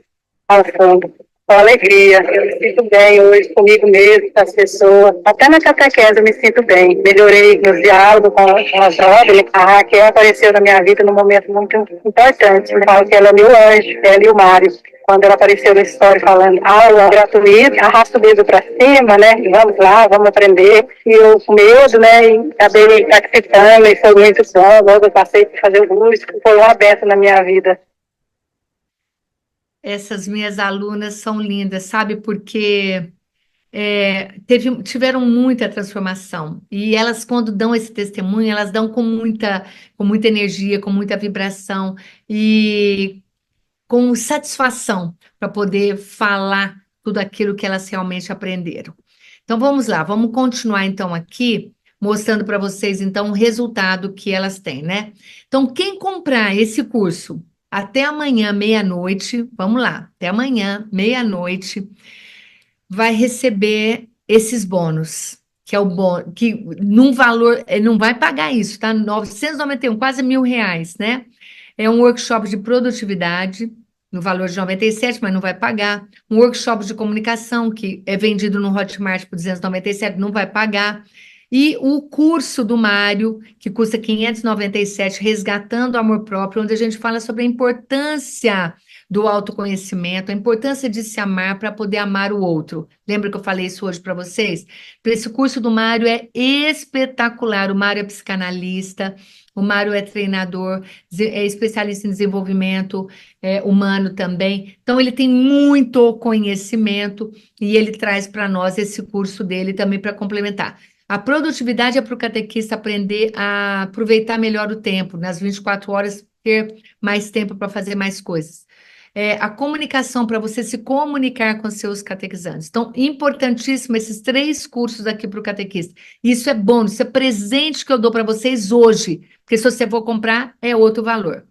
S3: ao fundo, com alegria. Eu me sinto bem hoje comigo mesmo, com as pessoas. Até na catequese eu me sinto bem. Melhorei meus diálogos com as jovens. A Raquel apareceu na minha vida num momento muito importante. Eu falo que ela é meu anjo, ela e o Mário. Quando ela apareceu na história falando aula gratuita, arrasta o dedo para cima, né? E vamos lá, vamos aprender. E eu com medo, né? E acabei participando e foi muito bom. Logo eu passei para fazer o curso, foi um aberto na minha vida.
S1: Essas minhas alunas são lindas, sabe? Porque tiveram muita transformação. E elas, quando dão esse testemunho, elas dão com muita energia, com muita vibração e com satisfação para poder falar tudo aquilo que elas realmente aprenderam. Então, vamos lá, vamos continuar então aqui, mostrando para vocês então o resultado que elas têm, né? Então, quem comprar esse curso até amanhã, meia-noite, vamos lá, até amanhã, meia-noite, vai receber esses bônus, que é o bônus, que num valor, ele não vai pagar isso, tá? 991, quase R$ 1.000, né? É um workshop de produtividade, no valor de 97, mas não vai pagar. Um workshop de comunicação, que é vendido no Hotmart por 297, não vai pagar. E o curso do Mário, que custa 597, Resgatando o Amor Próprio, onde a gente fala sobre a importância do autoconhecimento, a importância de se amar para poder amar o outro. Lembra que eu falei isso hoje para vocês? Esse curso do Mário é espetacular. O Mário é psicanalista, o Mário é treinador, é especialista em desenvolvimento humano também. Então, ele tem muito conhecimento e ele traz para nós esse curso dele também para complementar. A produtividade é para o catequista aprender a aproveitar melhor o tempo, nas 24 horas, ter mais tempo para fazer mais coisas. A comunicação, para você se comunicar com seus catequizantes. Então, importantíssimo esses 3 cursos aqui para o catequista. Isso é bônus, isso é presente que eu dou para vocês hoje, porque se você for comprar, é outro valor.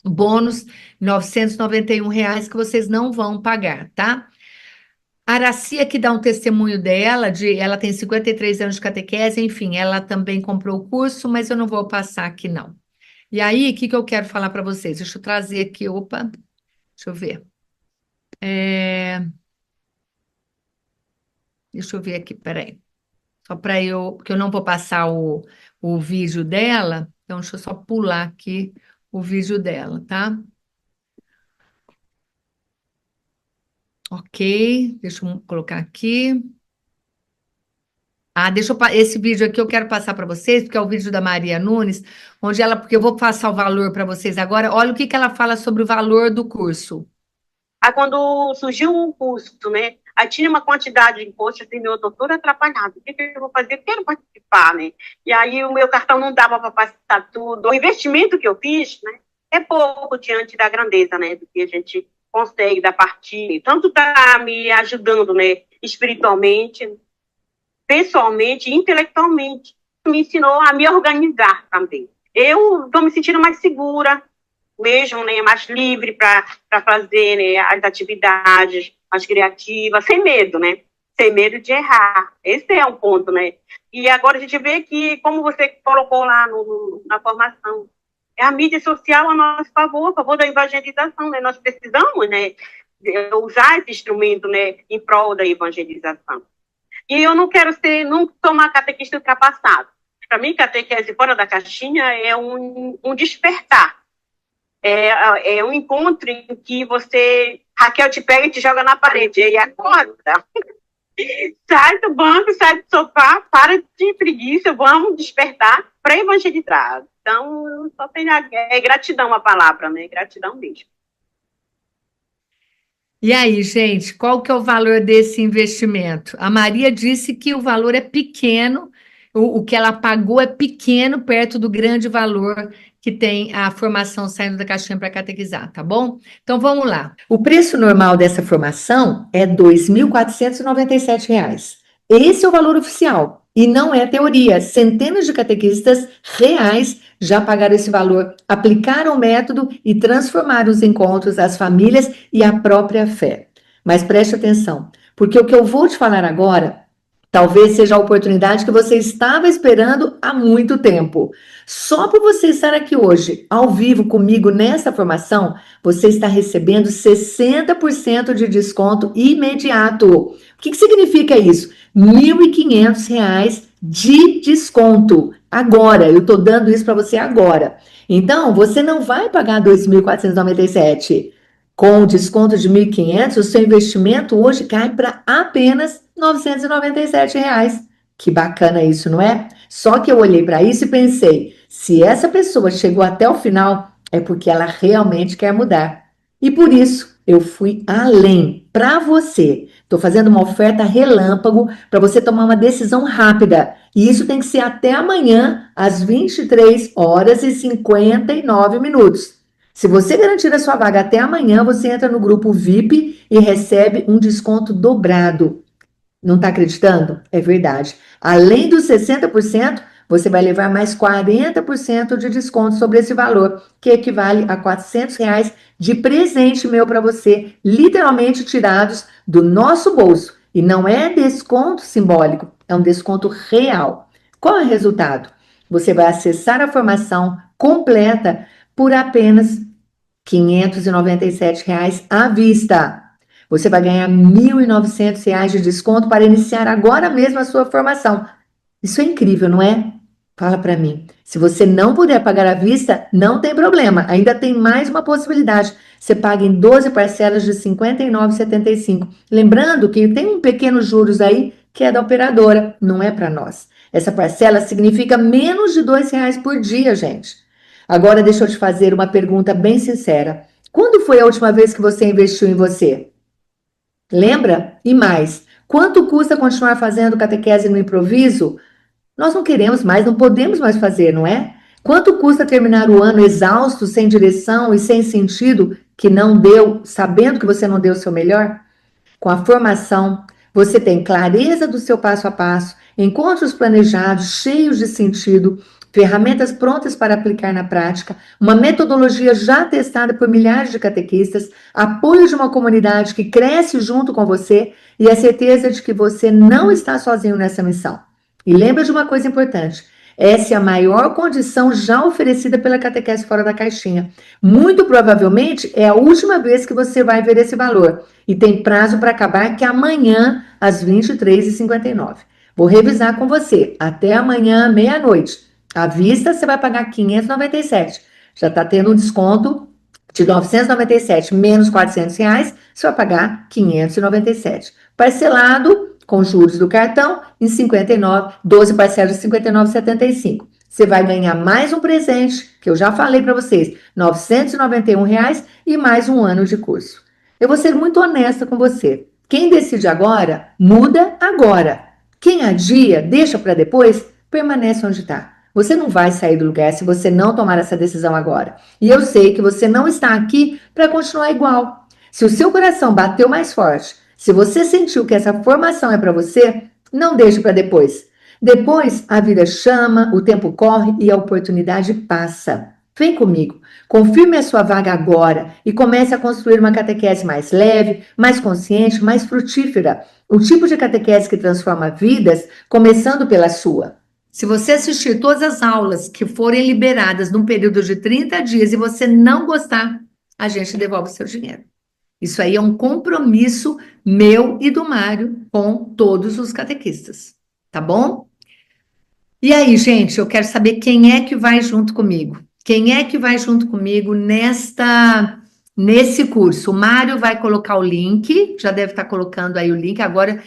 S1: Bônus, R$ 991 que vocês não vão pagar, tá? A Araci aqui dá um testemunho dela, ela tem 53 anos de catequese, enfim, ela também comprou o curso, mas eu não vou passar aqui, não. E aí, o que eu quero falar para vocês? Deixa eu trazer aqui, opa, deixa eu ver. Deixa eu ver aqui, peraí. Só para porque eu não vou passar o vídeo dela, então deixa eu só pular aqui o vídeo dela, tá? Ok, deixa eu colocar aqui. Esse vídeo aqui eu quero passar para vocês, porque é o vídeo da Maria Nunes, porque eu vou passar o valor para vocês agora. Olha o que ela fala sobre o valor do curso.
S11: Aí quando surgiu o curso, né? Aí tinha uma quantidade de imposto, assim, eu tô toda atrapalhada. O que eu vou fazer? Eu quero participar, né? E aí o meu cartão não dava para passar tudo. O investimento que eu fiz, né? É pouco diante da grandeza, né? Do que a gente consegue da partir. Tanto tá me ajudando, né? Espiritualmente, pessoalmente e intelectualmente. Me ensinou a me organizar também. Eu estou me sentindo mais segura, mesmo, né, mais livre para fazer, né, as atividades mais criativas, sem medo, né? Sem medo de errar. Esse é um ponto, né? E agora a gente vê que, como você colocou lá na formação, é a mídia social a nosso favor, a favor da evangelização, né? Nós precisamos, né, usar esse instrumento, né, em prol da evangelização. E eu não quero não tomar catequista ultrapassado. Para mim, catequese fora da caixinha é um despertar. É um encontro em que Raquel te pega e te joga na parede, e acorda. Sai do banco, sai do sofá, para de preguiça, vamos despertar para evangelizar. Então, só tem gratidão a palavra, né? Gratidão mesmo.
S1: E aí, gente, qual que é o valor desse investimento? A Maria disse que o valor é pequeno, o que ela pagou é pequeno perto do grande valor que tem a formação Saindo da Caixinha para Catequizar, tá bom? Então, vamos lá. O preço normal dessa formação é R$ 2.497. Esse é o valor oficial, e não é teoria. Centenas de catequistas reais já pagaram esse valor, aplicaram o método e transformaram os encontros, as famílias e a própria fé. Mas preste atenção, porque o que eu vou te falar agora talvez seja a oportunidade que você estava esperando há muito tempo. Só por você estar aqui hoje, ao vivo comigo nessa formação, você está recebendo 60% de desconto imediato. O que significa isso? R$ 1.500 de desconto. Agora, eu estou dando isso para você agora. Então, você não vai pagar R$ 2.497. Com o desconto de R$ 1.500, o seu investimento hoje cai para apenas R$ 997. Que bacana isso, não é? Só que eu olhei para isso e pensei, se essa pessoa chegou até o final, é porque ela realmente quer mudar. E por isso, eu fui além para você. Estou fazendo uma oferta relâmpago para você tomar uma decisão rápida. E isso tem que ser até amanhã, às 23h59. Se você garantir a sua vaga até amanhã, você entra no grupo VIP e recebe um desconto dobrado. Não está acreditando? É verdade. Além dos 60%, você vai levar mais 40% de desconto sobre esse valor, que equivale a R$ 400 de presente meu para você, literalmente tirados do nosso bolso. E não é desconto simbólico, é um desconto real. Qual é o resultado? Você vai acessar a formação completa por apenas R$ 597 à vista. Você vai ganhar R$ 1.900 de desconto para iniciar agora mesmo a sua formação. Isso é incrível, não é? Fala para mim. Se você não puder pagar à vista, não tem problema. Ainda tem mais uma possibilidade. Você paga em 12 parcelas de R$ 59,75. Lembrando que tem um pequeno juros aí que é da operadora, não é para nós. Essa parcela significa menos de R$ 2 por dia, gente. Agora deixa eu te fazer uma pergunta bem sincera. Quando foi a última vez que você investiu em você? Lembra? E mais, quanto custa continuar fazendo catequese no improviso? Nós não queremos mais, não podemos mais fazer, não é? Quanto custa terminar o ano exausto, sem direção e sem sentido, que não deu, sabendo que você não deu o seu melhor? Com a formação, você tem clareza do seu passo a passo, encontros planejados, cheios de sentido, ferramentas prontas para aplicar na prática, uma metodologia já testada por milhares de catequistas, apoio de uma comunidade que cresce junto com você e a certeza de que você não está sozinho nessa missão. E lembra de uma coisa importante, essa é a maior condição já oferecida pela catequese fora da caixinha. Muito provavelmente é a última vez que você vai ver esse valor. E tem prazo para acabar, que é amanhã, às 23h59. Vou revisar com você. Até amanhã, meia-noite. À vista, você vai pagar R$ 597. Já está tendo um desconto de R$ 997 menos R$ 400, você vai pagar R$ 597. Parcelado, com juros do cartão, em 12 parcelas de R$ 59,75. Você vai ganhar mais um presente, que eu já falei para vocês, R$ 991 e mais um ano de curso. Eu vou ser muito honesta com você. Quem decide agora, muda agora. Quem adia, deixa para depois, permanece onde está. Você não vai sair do lugar se você não tomar essa decisão agora. E eu sei que você não está aqui para continuar igual. Se o seu coração bateu mais forte, se você sentiu que essa formação é para você, não deixe para depois. Depois, a vida chama, o tempo corre e a oportunidade passa. Vem comigo, confirme a sua vaga agora e comece a construir uma catequese mais leve, mais consciente, mais frutífera. O tipo de catequese que transforma vidas, começando pela sua. Se você assistir todas as aulas que forem liberadas num período de 30 dias e você não gostar, a gente devolve o seu dinheiro. Isso aí é um compromisso meu e do Mário com todos os catequistas, tá bom? E aí, gente, eu quero saber quem é que vai junto comigo. Quem é que vai junto comigo nesse curso? O Mário vai colocar o link, já deve estar colocando aí o link. Agora,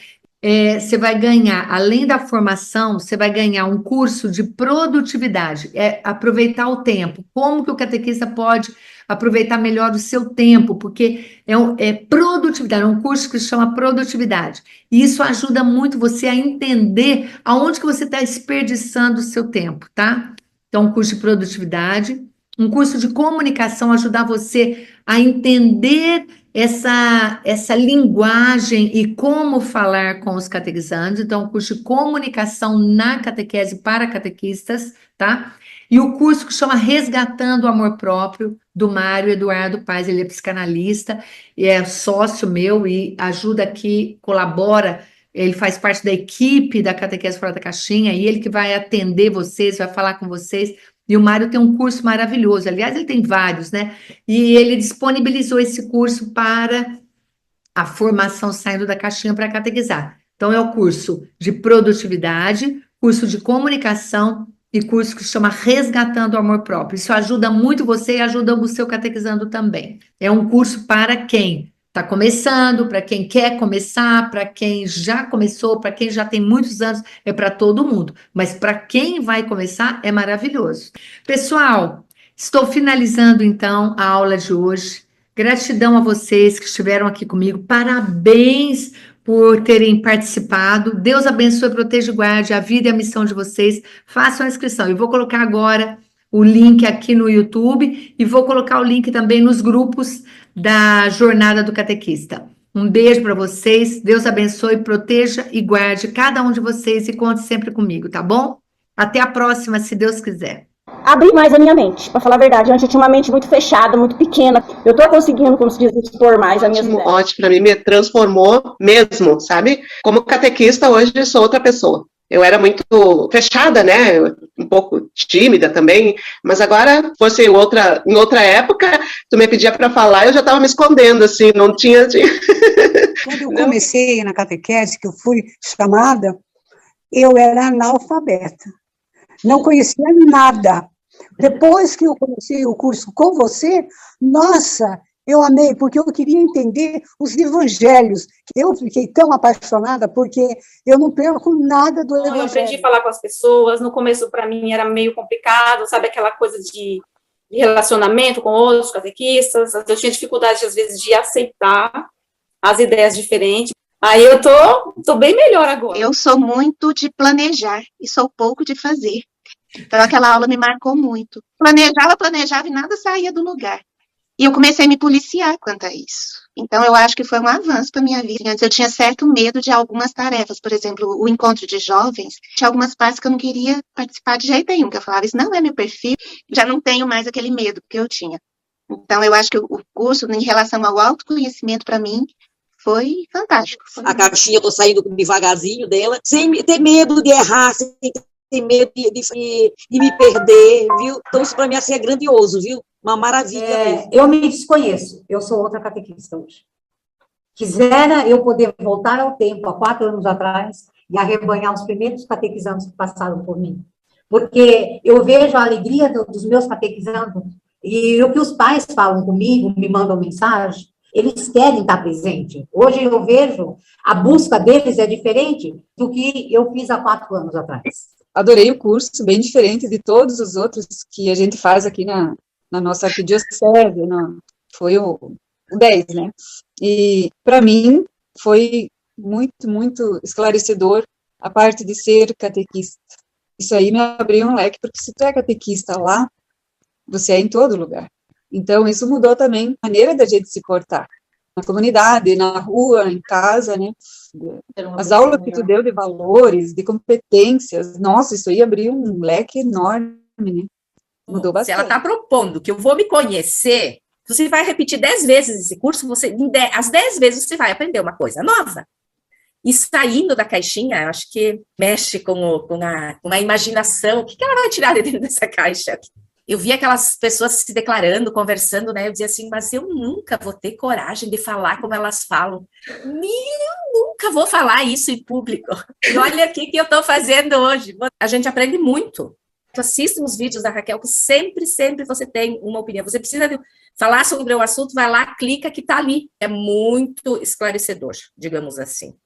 S1: você vai ganhar, além da formação, você vai ganhar um curso de produtividade, aproveitar o tempo. Como que o catequista pode aproveitar melhor o seu tempo, porque é produtividade, é um curso que se chama produtividade. E isso ajuda muito você a entender aonde que você está desperdiçando o seu tempo, tá? Então, um curso de produtividade, um curso de comunicação, ajudar você a entender essa linguagem e como falar com os catequizandos. Então, um curso de comunicação na catequese para catequistas, tá? E o curso que chama Resgatando o Amor Próprio, do Mário Eduardo Paz, ele é psicanalista, e é sócio meu e ajuda aqui, colabora, ele faz parte da equipe da Catequese Fora da Caixinha, e ele que vai atender vocês, vai falar com vocês. E o Mário tem um curso maravilhoso, aliás, ele tem vários, né? E ele disponibilizou esse curso para a formação Saindo da Caixinha para catequizar. Então, é o curso de produtividade, curso de comunicação e curso que se chama Resgatando o Amor Próprio. Isso ajuda muito você e ajuda o seu catequizando também. É um curso para quem está começando, para quem quer começar, para quem já começou, para quem já tem muitos anos, é para todo mundo. Mas para quem vai começar, é maravilhoso. Pessoal, estou finalizando então a aula de hoje. Gratidão a vocês que estiveram aqui comigo. Parabéns por terem participado. Deus abençoe, proteja e guarde a vida e a missão de vocês. Façam a inscrição. Eu vou colocar agora o link aqui no YouTube e vou colocar o link também nos grupos da Jornada do Catequista. Um beijo para vocês. Deus abençoe, proteja e guarde cada um de vocês e conte sempre comigo, tá bom? Até a próxima, se Deus quiser.
S12: abrir mais a minha mente, para falar a verdade. Antes eu tinha uma mente muito fechada, muito pequena. Eu estou conseguindo, como se diz, expor mais a minha vida.
S13: Ótimo, para mim me transformou mesmo, sabe? Como catequista, hoje eu sou outra pessoa. Eu era muito fechada, né? Um pouco tímida também, mas agora, fosse em outra época, tu me pedia para falar, eu já estava me escondendo, assim, não tinha...
S14: Quando eu comecei na catequese, que eu fui chamada, eu era analfabeta. Não conhecia nada. Depois que eu comecei o curso com você, nossa, eu amei, porque eu queria entender os evangelhos. Eu fiquei tão apaixonada, porque eu não perco nada do evangelho.
S15: Eu aprendi a falar com as pessoas, no começo, para mim, era meio complicado, sabe, aquela coisa de relacionamento com outros catequistas, eu tinha dificuldade, às vezes, de aceitar as ideias diferentes. Aí eu tô bem melhor agora.
S16: Eu sou muito de planejar, e sou pouco de fazer. Então, aquela aula me marcou muito. Planejava e nada saía do lugar. E eu comecei a me policiar quanto a isso. Então, eu acho que foi um avanço para a minha vida. Antes eu tinha certo medo de algumas tarefas. Por exemplo, o encontro de jovens. Tinha algumas partes que eu não queria participar de jeito nenhum. Que eu falava, isso não é meu perfil. Já não tenho mais aquele medo que eu tinha. Então, eu acho que o curso, em relação ao autoconhecimento, para mim, foi fantástico.
S17: A caixinha, eu tô saindo devagarzinho dela, sem ter medo de errar, sem ter medo de me perder, viu? Então, isso para mim assim, é grandioso, viu? Uma maravilha.
S3: Eu me desconheço, eu sou outra catequista hoje. Quisera eu poder voltar ao tempo, há 4 anos atrás, e arrebanhar os primeiros catequizandos que passaram por mim. Porque eu vejo a alegria dos meus catequizandos, e o que os pais falam comigo, me mandam mensagem, eles querem estar presente. Hoje eu vejo, a busca deles é diferente do que eu fiz há 4 anos atrás.
S18: Adorei o curso, bem diferente de todos os outros que a gente faz aqui na nossa arquidiocese, foi o 10, né? E, para mim, foi muito, muito esclarecedor a parte de ser catequista. Isso aí me abriu um leque, porque se tu é catequista lá, você é em todo lugar. Então, isso mudou também a maneira da gente se portar. Na comunidade, na rua, em casa, né? As aulas que tu deu de valores, de competências, nossa, isso aí abriu um leque enorme, né? Mudou bastante.
S19: Se ela está propondo que eu vou me conhecer, você vai repetir 10 vezes esse curso, as 10 vezes você vai aprender uma coisa nova. E saindo da caixinha, eu acho que mexe com a imaginação. O que ela vai tirar de dentro dessa caixa? Eu vi aquelas pessoas se declarando, conversando, né? Eu dizia assim, mas eu nunca vou ter coragem de falar como elas falam. Eu nunca vou falar isso em público. E olha aqui que eu estou fazendo hoje. A gente aprende muito. Tu assiste os vídeos da Raquel, que sempre você tem uma opinião. Você precisa falar sobre o assunto, vai lá, clica que está ali. É muito esclarecedor, digamos assim.